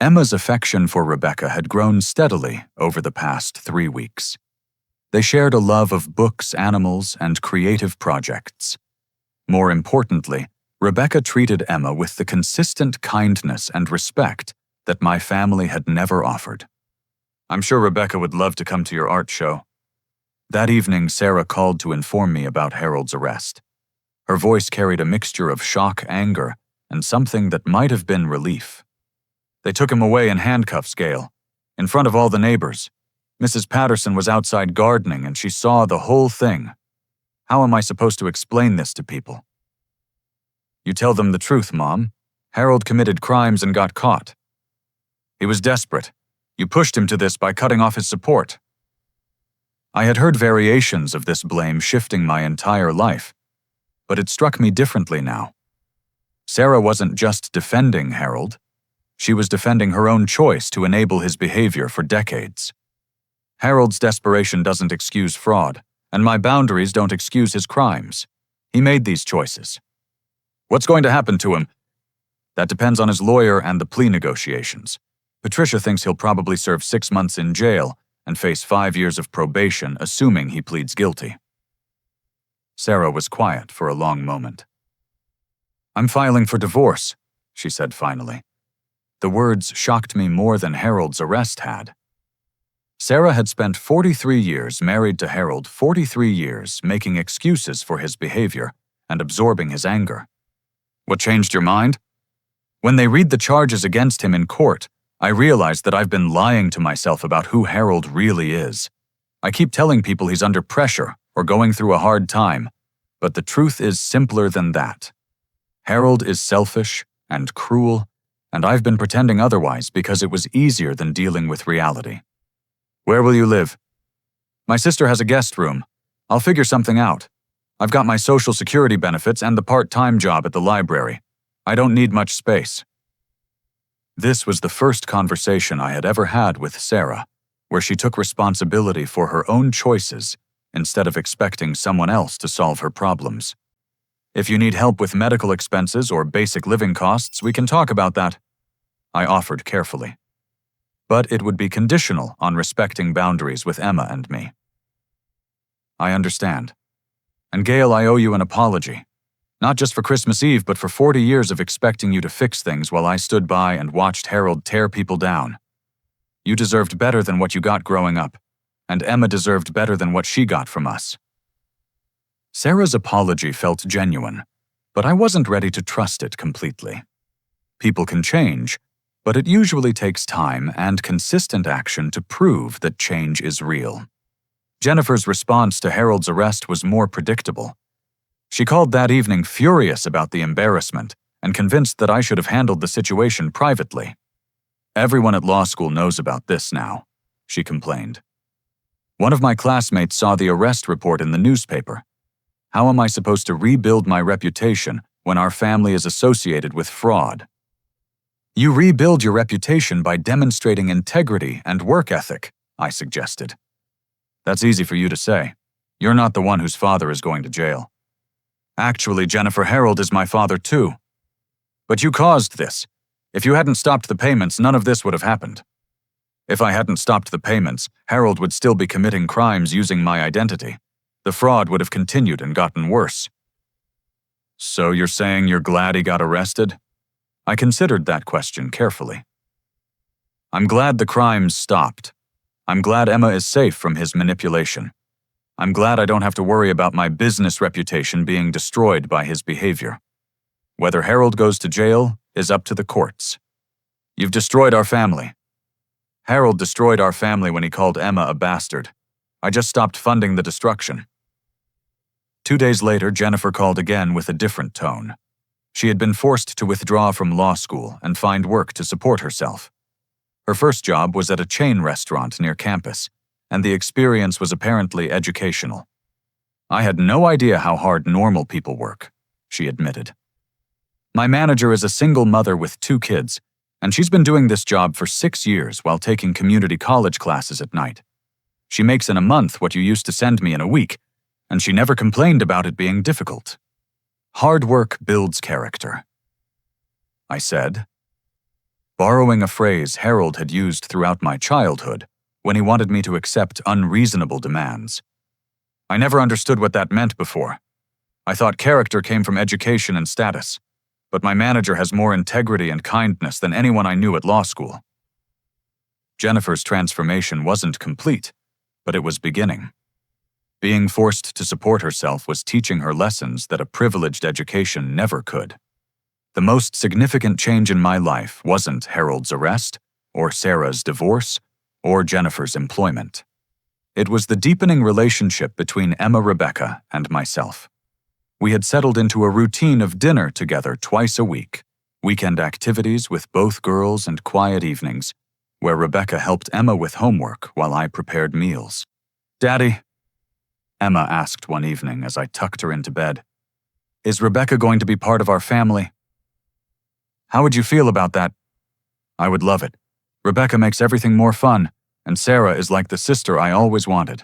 Emma's affection for Rebecca had grown steadily over the past 3 weeks. They shared a love of books, animals, and creative projects. More importantly, Rebecca treated Emma with the consistent kindness and respect that my family had never offered. "I'm sure Rebecca would love to come to your art show." That evening, Sarah called to inform me about Harold's arrest. Her voice carried a mixture of shock, anger, and something that might have been relief. "They took him away in handcuffs, Gale, in front of all the neighbors. Mrs. Patterson was outside gardening and she saw the whole thing. How am I supposed to explain this to people?" You tell them the truth, Mom. Harold committed crimes and got caught. He was desperate. You pushed him to this by cutting off his support. I had heard variations of this blame shifting my entire life, but it struck me differently now. Sarah wasn't just defending Harold. She was defending her own choice to enable his behavior for decades. Harold's desperation doesn't excuse fraud, and my boundaries don't excuse his crimes. He made these choices. What's going to happen to him? That depends on his lawyer and the plea negotiations. Patricia thinks he'll probably serve 6 months in jail and face 5 years of probation, assuming he pleads guilty. Sarah was quiet for a long moment. I'm filing for divorce, she said finally. The words shocked me more than Harold's arrest had. Sarah had spent 43 years married to Harold, 43 years making excuses for his behavior and absorbing his anger. What changed your mind? When they read the charges against him in court, I realized that I've been lying to myself about who Harold really is. I keep telling people he's under pressure or going through a hard time, but the truth is simpler than that. Harold is selfish and cruel, and I've been pretending otherwise because it was easier than dealing with reality. Where will you live? My sister has a guest room. I'll figure something out. I've got my Social Security benefits and the part-time job at the library. I don't need much space. This was the first conversation I had ever had with Sarah, where she took responsibility for her own choices instead of expecting someone else to solve her problems. If you need help with medical expenses or basic living costs, we can talk about that, I offered carefully. But it would be conditional on respecting boundaries with Emma and me. I understand. And Gale, I owe you an apology. Not just for Christmas Eve, but for 40 years of expecting you to fix things while I stood by and watched Harold tear people down. You deserved better than what you got growing up, and Emma deserved better than what she got from us. Sarah's apology felt genuine, but I wasn't ready to trust it completely. People can change, but it usually takes time and consistent action to prove that change is real. Jennifer's response to Harold's arrest was more predictable. She called that evening furious about the embarrassment and convinced that I should have handled the situation privately. Everyone at law school knows about this now, she complained. One of my classmates saw the arrest report in the newspaper. How am I supposed to rebuild my reputation when our family is associated with fraud? You rebuild your reputation by demonstrating integrity and work ethic, I suggested. That's easy for you to say. You're not the one whose father is going to jail. Actually, Jennifer, Harold is my father too. But you caused this. If you hadn't stopped the payments, none of this would have happened. If I hadn't stopped the payments, Harold would still be committing crimes using my identity. The fraud would have continued and gotten worse. So you're saying you're glad he got arrested? I considered that question carefully. I'm glad the crimes stopped. I'm glad Emma is safe from his manipulation. I'm glad I don't have to worry about my business reputation being destroyed by his behavior. Whether Harold goes to jail is up to the courts. You've destroyed our family. Harold destroyed our family when he called Emma a bastard. I just stopped funding the destruction. 2 days later, Jennifer called again with a different tone. She had been forced to withdraw from law school and find work to support herself. Her first job was at a chain restaurant near campus, and the experience was apparently educational. I had no idea how hard normal people work, she admitted. My manager is a single mother with 2 kids, and she's been doing this job for 6 years while taking community college classes at night. She makes in a month what you used to send me in a week, and she never complained about it being difficult. Hard work builds character, I said, borrowing a phrase Harold had used throughout my childhood when he wanted me to accept unreasonable demands. I never understood what that meant before. I thought character came from education and status, but my manager has more integrity and kindness than anyone I knew at law school. Jennifer's transformation wasn't complete, but it was beginning. Being forced to support herself was teaching her lessons that a privileged education never could. The most significant change in my life wasn't Harold's arrest, or Sarah's divorce, or Jennifer's employment. It was the deepening relationship between Emma Rebecca and myself. We had settled into a routine of dinner together twice a week, weekend activities with both girls and quiet evenings, where Rebecca helped Emma with homework while I prepared meals. "Daddy," Emma asked one evening as I tucked her into bed, "is Rebecca going to be part of our family?" "How would you feel about that?" "I would love it. Rebecca makes everything more fun, and Sarah is like the sister I always wanted."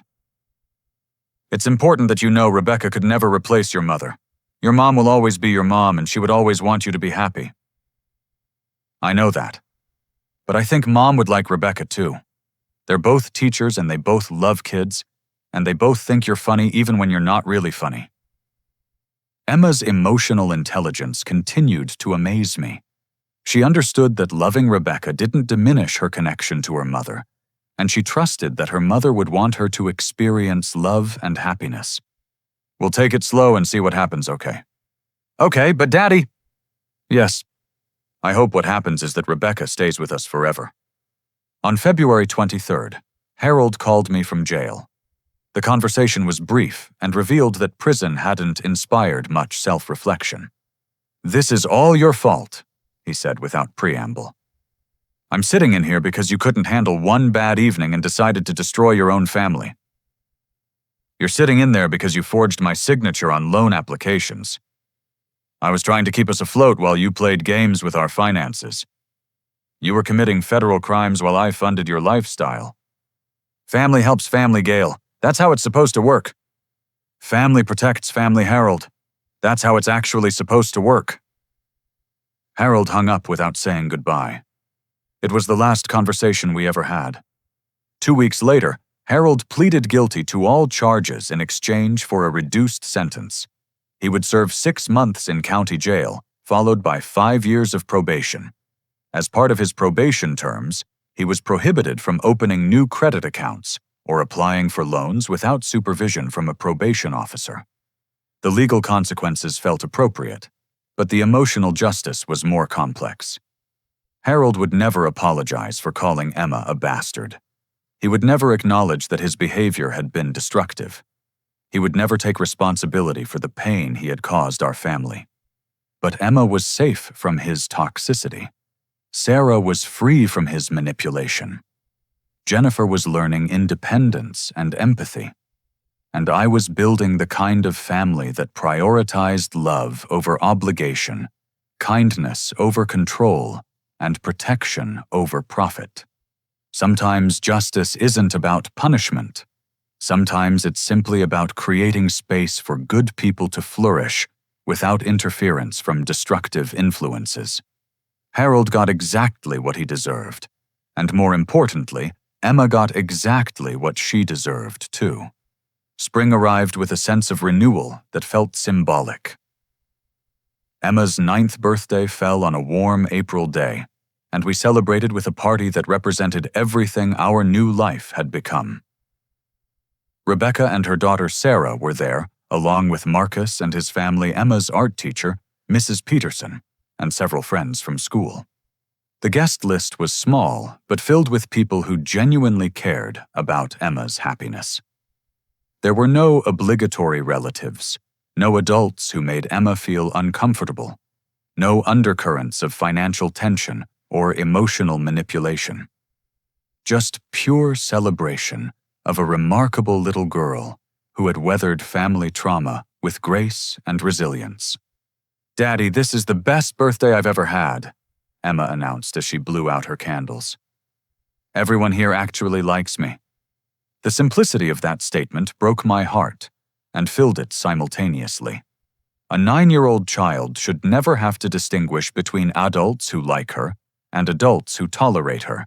"It's important that you know Rebecca could never replace your mother. Your mom will always be your mom, and she would always want you to be happy." "I know that. But I think Mom would like Rebecca too. They're both teachers and they both love kids, and they both think you're funny even when you're not really funny." Emma's emotional intelligence continued to amaze me. She understood that loving Rebecca didn't diminish her connection to her mother, and she trusted that her mother would want her to experience love and happiness. "We'll take it slow and see what happens, okay?" "Okay, but Daddy—" "Yes. I hope what happens is that Rebecca stays with us forever." On February 23rd, Harold called me from jail. The conversation was brief and revealed that prison hadn't inspired much self-reflection. "This is all your fault," he said without preamble. "I'm sitting in here because you couldn't handle one bad evening and decided to destroy your own family. You're sitting in there because you forged my signature on loan applications. I was trying to keep us afloat while you played games with our finances. You were committing federal crimes while I funded your lifestyle. Family helps family, Gale. That's how it's supposed to work. Family protects family, Harold. That's how it's actually supposed to work." Harold hung up without saying goodbye. It was the last conversation we ever had. 2 weeks later, Harold pleaded guilty to all charges in exchange for a reduced sentence. He would serve 6 months in county jail, followed by 5 years of probation. As part of his probation terms, he was prohibited from opening new credit accounts or applying for loans without supervision from a probation officer. The legal consequences felt appropriate, but the emotional justice was more complex. Harold would never apologize for calling Emma a bastard. He would never acknowledge that his behavior had been destructive. He would never take responsibility for the pain he had caused our family. But Emma was safe from his toxicity. Sarah was free from his manipulation. Jennifer was learning independence and empathy. And I was building the kind of family that prioritized love over obligation, kindness over control, and protection over profit. Sometimes justice isn't about punishment. Sometimes it's simply about creating space for good people to flourish without interference from destructive influences. Harold got exactly what he deserved, and more importantly, Emma got exactly what she deserved too. Spring arrived with a sense of renewal that felt symbolic. Emma's 9th birthday fell on a warm April day, and we celebrated with a party that represented everything our new life had become. Rebecca and her daughter Sarah were there, along with Marcus and his family, Emma's art teacher, Mrs. Peterson, and several friends from school. The guest list was small, but filled with people who genuinely cared about Emma's happiness. There were no obligatory relatives, no adults who made Emma feel uncomfortable, no undercurrents of financial tension or emotional manipulation. Just pure celebration of a remarkable little girl who had weathered family trauma with grace and resilience. "Daddy, this is the best birthday I've ever had," Emma announced as she blew out her candles. "Everyone here actually likes me." The simplicity of that statement broke my heart and filled it simultaneously. A 9-year-old child should never have to distinguish between adults who like her and adults who tolerate her.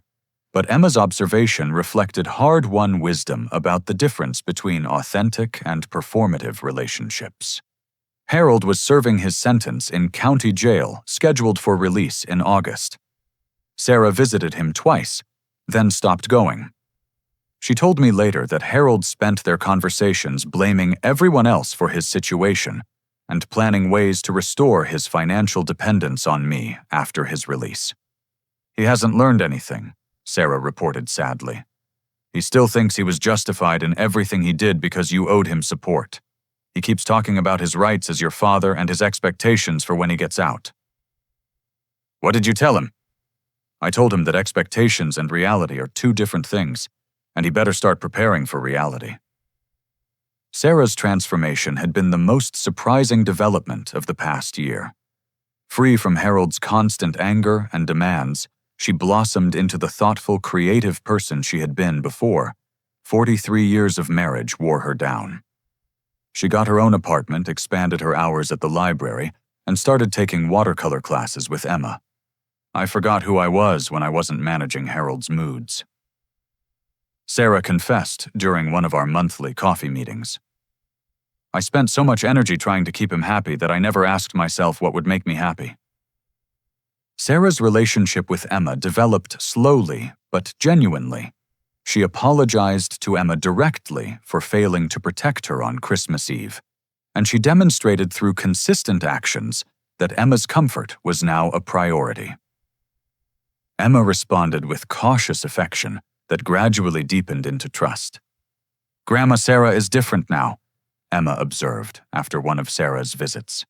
But Emma's observation reflected hard-won wisdom about the difference between authentic and performative relationships. Harold was serving his sentence in county jail, scheduled for release in August. Sarah visited him twice, then stopped going. She told me later that Harold spent their conversations blaming everyone else for his situation and planning ways to restore his financial dependence on me after his release. "He hasn't learned anything," Sarah reported sadly. "He still thinks he was justified in everything he did because you owed him support. He keeps talking about his rights as your father and his expectations for when he gets out." "What did you tell him?" "I told him that expectations and reality are two different things, and he better start preparing for reality." Sarah's transformation had been the most surprising development of the past year. Free from Harold's constant anger and demands, she blossomed into the thoughtful, creative person she had been before. 43 years of marriage wore her down. She got her own apartment, expanded her hours at the library, and started taking watercolor classes with Emma. I forgot who I was when I wasn't managing Harold's moods. Sarah confessed during one of our monthly coffee meetings. "I spent so much energy trying to keep him happy that I never asked myself what would make me happy." Sarah's relationship with Emma developed slowly but genuinely. She apologized to Emma directly for failing to protect her on Christmas Eve, and she demonstrated through consistent actions that Emma's comfort was now a priority. Emma responded with cautious affection that gradually deepened into trust. "Grandma Sarah is different now," Emma observed after one of Sarah's visits.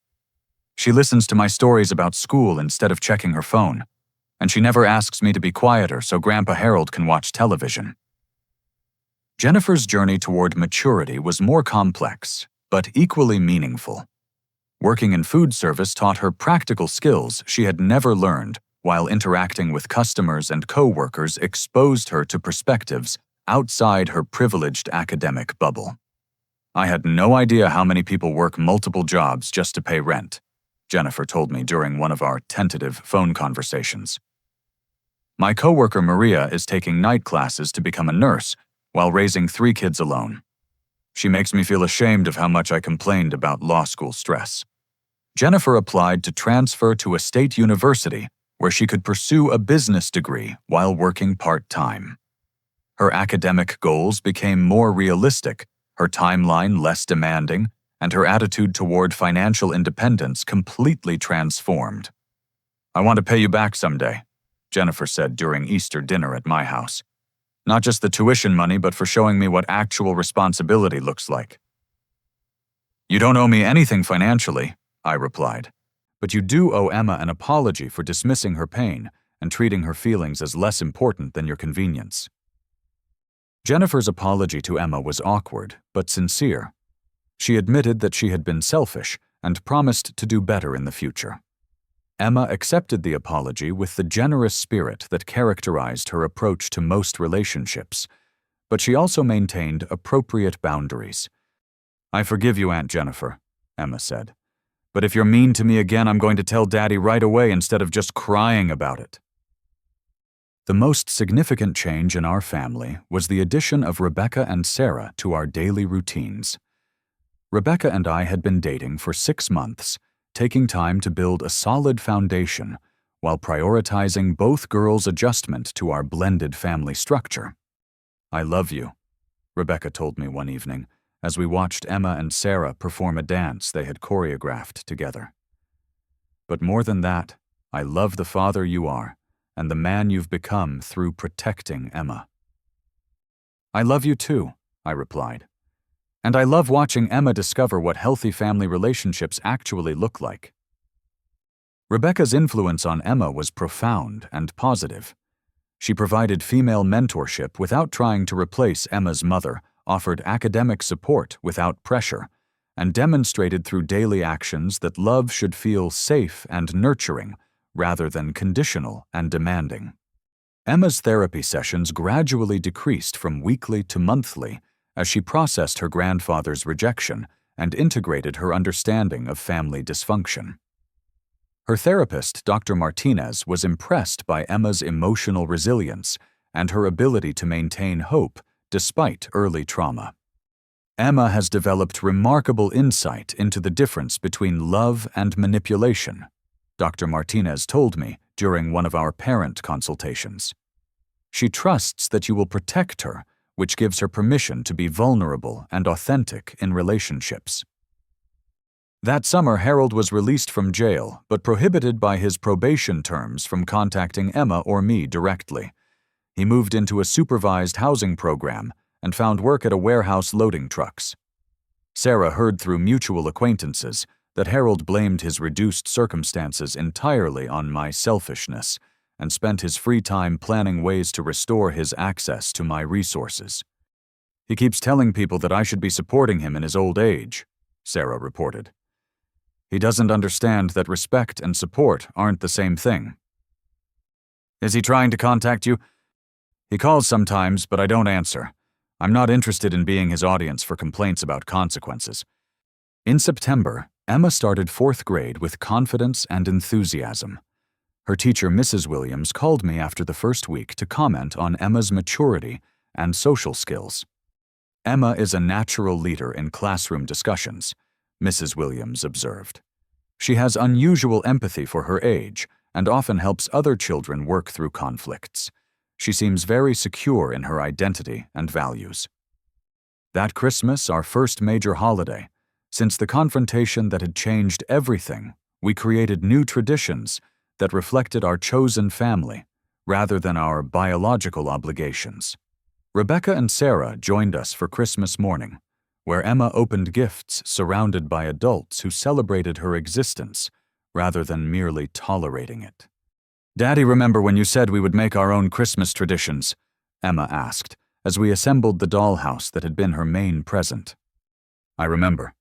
"She listens to my stories about school instead of checking her phone, and she never asks me to be quieter so Grandpa Harold can watch television." Jennifer's journey toward maturity was more complex, but equally meaningful. Working in food service taught her practical skills she had never learned, while interacting with customers and co-workers exposed her to perspectives outside her privileged academic bubble. "I had no idea how many people work multiple jobs just to pay rent," Jennifer told me during one of our tentative phone conversations. "My coworker Maria is taking night classes to become a nurse while raising 3 kids alone. She makes me feel ashamed of how much I complained about law school stress." Jennifer applied to transfer to a state university where she could pursue a business degree while working part-time. Her academic goals became more realistic, her timeline less demanding, and her attitude toward financial independence completely transformed. "I want to pay you back someday," Jennifer said during Easter dinner at my house. "Not just the tuition money, but for showing me what actual responsibility looks like." "You don't owe me anything financially," I replied, "but you do owe Emma an apology for dismissing her pain and treating her feelings as less important than your convenience." Jennifer's apology to Emma was awkward, but sincere. She admitted that she had been selfish and promised to do better in the future. Emma accepted the apology with the generous spirit that characterized her approach to most relationships, but she also maintained appropriate boundaries. "I forgive you, Aunt Jennifer," Emma said, "but if you're mean to me again, I'm going to tell Daddy right away instead of just crying about it." The most significant change in our family was the addition of Rebecca and Sarah to our daily routines. Rebecca and I had been dating for 6 months, taking time to build a solid foundation while prioritizing both girls' adjustment to our blended family structure. "I love you," Rebecca told me one evening as we watched Emma and Sarah perform a dance they had choreographed together. "But more than that, I love the father you are and the man you've become through protecting Emma." "I love you too," I replied. "And I love watching Emma discover what healthy family relationships actually look like." Rebecca's influence on Emma was profound and positive. She provided female mentorship without trying to replace Emma's mother, offered academic support without pressure, and demonstrated through daily actions that love should feel safe and nurturing rather than conditional and demanding. Emma's therapy sessions gradually decreased from weekly to monthly as she processed her grandfather's rejection and integrated her understanding of family dysfunction. Her therapist, Dr. Martinez, was impressed by Emma's emotional resilience and her ability to maintain hope despite early trauma. Emma has developed remarkable insight into the difference between love and manipulation, Dr. Martinez told me during one of our parent consultations. She trusts that you will protect her, which gives her permission to be vulnerable and authentic in relationships. That summer, Harold was released from jail, but prohibited by his probation terms from contacting Emma or me directly. He moved into a supervised housing program and found work at a warehouse loading trucks. Sarah heard through mutual acquaintances that Harold blamed his reduced circumstances entirely on my selfishness and spent his free time planning ways to restore his access to my resources. He keeps telling people that I should be supporting him in his old age, Sarah reported. He doesn't understand that respect and support aren't the same thing. Is he trying to contact you? He calls sometimes, but I don't answer. I'm not interested in being his audience for complaints about consequences. In September, Emma started 4th grade with confidence and enthusiasm. Her teacher, Mrs. Williams, called me after the first week to comment on Emma's maturity and social skills. Emma is a natural leader in classroom discussions, Mrs. Williams observed. She has unusual empathy for her age and often helps other children work through conflicts. She seems very secure in her identity and values. That Christmas, our first major holiday, since the confrontation that had changed everything, we created new traditions that reflected our chosen family rather than our biological obligations. Rebecca and Sarah joined us for Christmas morning, where Emma opened gifts surrounded by adults who celebrated her existence rather than merely tolerating it. "Daddy, remember when you said we would make our own Christmas traditions?" Emma asked, as we assembled the dollhouse that had been her main present. "I remember.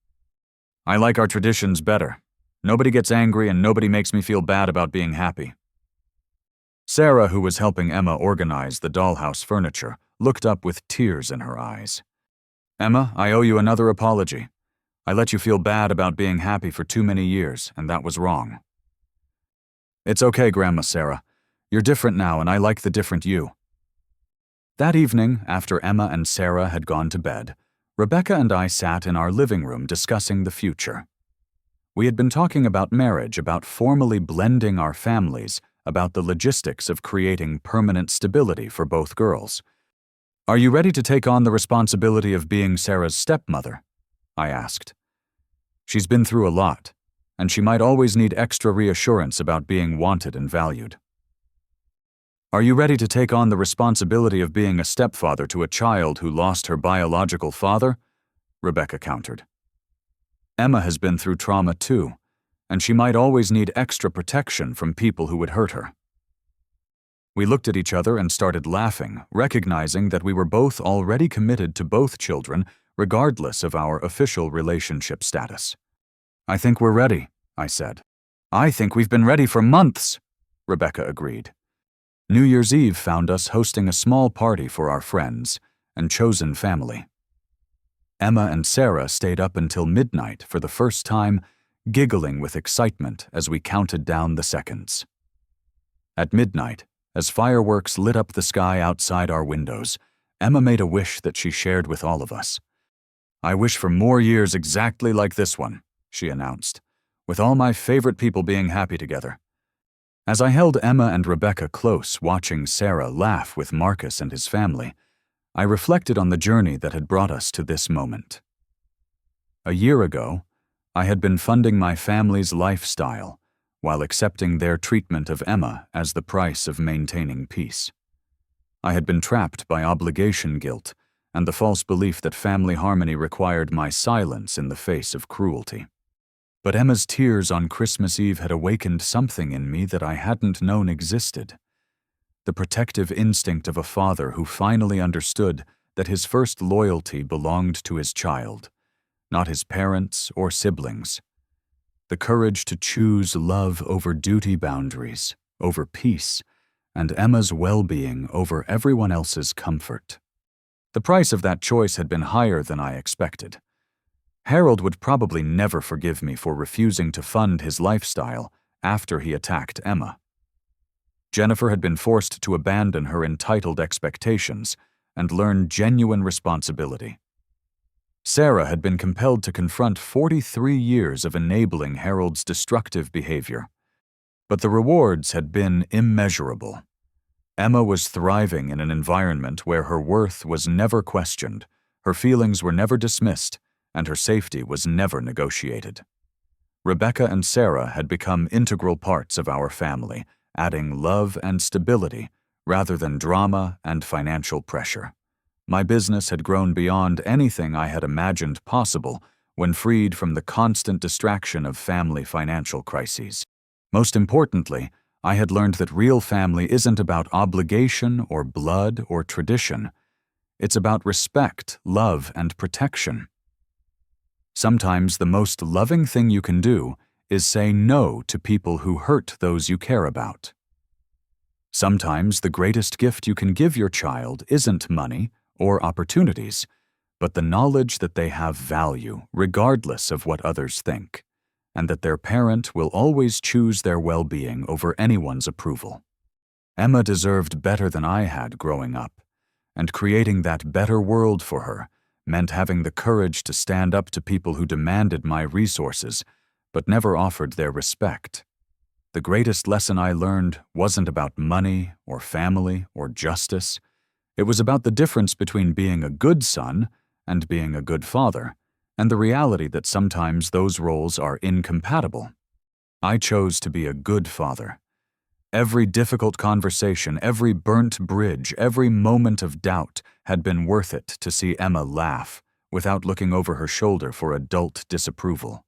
I like our traditions better. Nobody gets angry and nobody makes me feel bad about being happy." Sarah, who was helping Emma organize the dollhouse furniture, looked up with tears in her eyes. "Emma, I owe you another apology. I let you feel bad about being happy for too many years, and that was wrong." "It's okay, Grandma Sarah. You're different now, and I like the different you." That evening, after Emma and Sarah had gone to bed, Rebecca and I sat in our living room discussing the future. We had been talking about marriage, about formally blending our families, about the logistics of creating permanent stability for both girls. "Are you ready to take on the responsibility of being Sarah's stepmother?" I asked. "She's been through a lot, and she might always need extra reassurance about being wanted and valued." "Are you ready to take on the responsibility of being a stepfather to a child who lost her biological father?" Rebecca countered. "Emma has been through trauma too, and she might always need extra protection from people who would hurt her." We looked at each other and started laughing, recognizing that we were both already committed to both children, regardless of our official relationship status. "I think we're ready," I said. "I think we've been ready for months," Rebecca agreed. New Year's Eve found us hosting a small party for our friends and chosen family. Emma and Sarah stayed up until midnight for the first time, giggling with excitement as we counted down the seconds. At midnight, as fireworks lit up the sky outside our windows, Emma made a wish that she shared with all of us. "I wish for more years exactly like this one," she announced, "with all my favorite people being happy together." As I held Emma and Rebecca close, watching Sarah laugh with Marcus and his family, I reflected on the journey that had brought us to this moment. A year ago, I had been funding my family's lifestyle while accepting their treatment of Emma as the price of maintaining peace. I had been trapped by obligation guilt and the false belief that family harmony required my silence in the face of cruelty. But Emma's tears on Christmas Eve had awakened something in me that I hadn't known existed. The protective instinct of a father who finally understood that his first loyalty belonged to his child, not his parents or siblings. The courage to choose love over duty boundaries, over peace, and Emma's well-being over everyone else's comfort. The price of that choice had been higher than I expected. Harold would probably never forgive me for refusing to fund his lifestyle after he attacked Emma. Jennifer had been forced to abandon her entitled expectations and learn genuine responsibility. Sarah had been compelled to confront 43 years of enabling Harold's destructive behavior. But the rewards had been immeasurable. Emma was thriving in an environment where her worth was never questioned, her feelings were never dismissed, and her safety was never negotiated. Rebecca and Sarah had become integral parts of our family, adding love and stability rather than drama and financial pressure. My business had grown beyond anything I had imagined possible when freed from the constant distraction of family financial crises. Most importantly, I had learned that real family isn't about obligation or blood or tradition. It's about respect, love, and protection. Sometimes the most loving thing you can do is say no to people who hurt those you care about. Sometimes the greatest gift you can give your child isn't money or opportunities, but the knowledge that they have value regardless of what others think, and that their parent will always choose their well-being over anyone's approval. Emma deserved better than I had growing up, and creating that better world for her meant having the courage to stand up to people who demanded my resources but never offered their respect. The greatest lesson I learned wasn't about money or family or justice. It was about the difference between being a good son and being a good father, and the reality that sometimes those roles are incompatible. I chose to be a good father. Every difficult conversation, every burnt bridge, every moment of doubt had been worth it to see Emma laugh without looking over her shoulder for adult disapproval.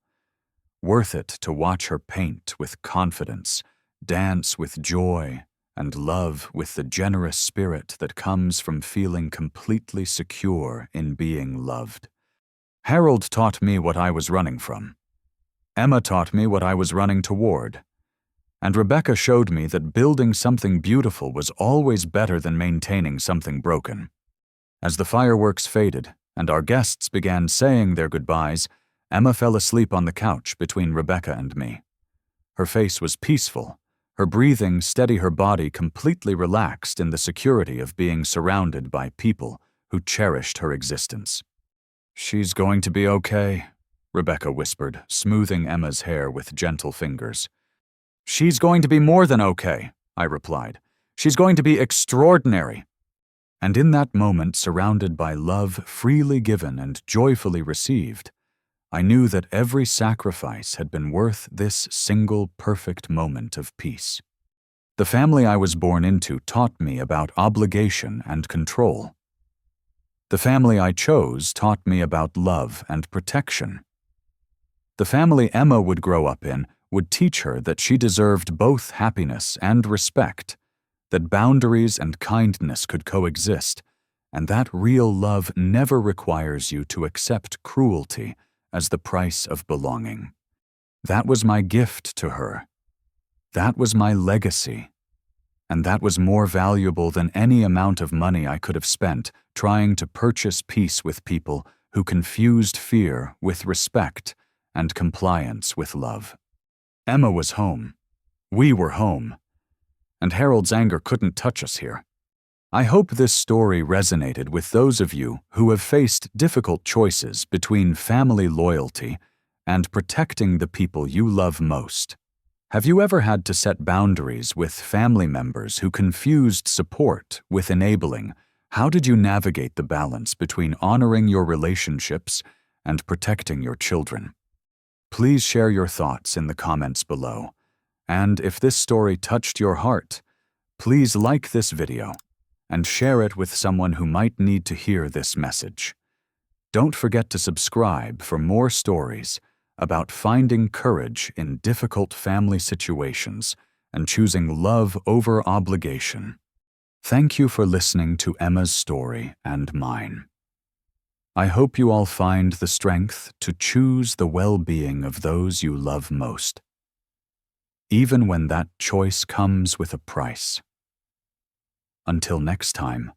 Worth it to watch her paint with confidence, dance with joy, and love with the generous spirit that comes from feeling completely secure in being loved. Harold taught me what I was running from. Emma taught me what I was running toward. And Rebecca showed me that building something beautiful was always better than maintaining something broken. As the fireworks faded and our guests began saying their goodbyes, Emma fell asleep on the couch between Rebecca and me. Her face was peaceful, her breathing steady, her body completely relaxed in the security of being surrounded by people who cherished her existence. "She's going to be okay," Rebecca whispered, smoothing Emma's hair with gentle fingers. "She's going to be more than okay," I replied. "She's going to be extraordinary." And in that moment, surrounded by love freely given and joyfully received, I knew that every sacrifice had been worth this single perfect moment of peace. The family I was born into taught me about obligation and control. The family I chose taught me about love and protection. The family Emma would grow up in would teach her that she deserved both happiness and respect, that boundaries and kindness could coexist, and that real love never requires you to accept cruelty as the price of belonging. That was my gift to her. That was my legacy. And that was more valuable than any amount of money I could have spent trying to purchase peace with people who confused fear with respect and compliance with love. Emma was home. We were home. And Harold's anger couldn't touch us here. I hope this story resonated with those of you who have faced difficult choices between family loyalty and protecting the people you love most. Have you ever had to set boundaries with family members who confused support with enabling? How did you navigate the balance between honoring your relationships and protecting your children? Please share your thoughts in the comments below. And if this story touched your heart, please like this video and share it with someone who might need to hear this message. Don't forget to subscribe for more stories about finding courage in difficult family situations and choosing love over obligation. Thank you for listening to Emma's story and mine. I hope you all find the strength to choose the well-being of those you love most, even when that choice comes with a price. Until next time,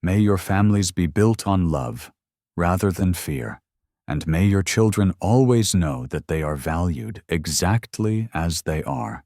may your families be built on love rather than fear, and may your children always know that they are valued exactly as they are.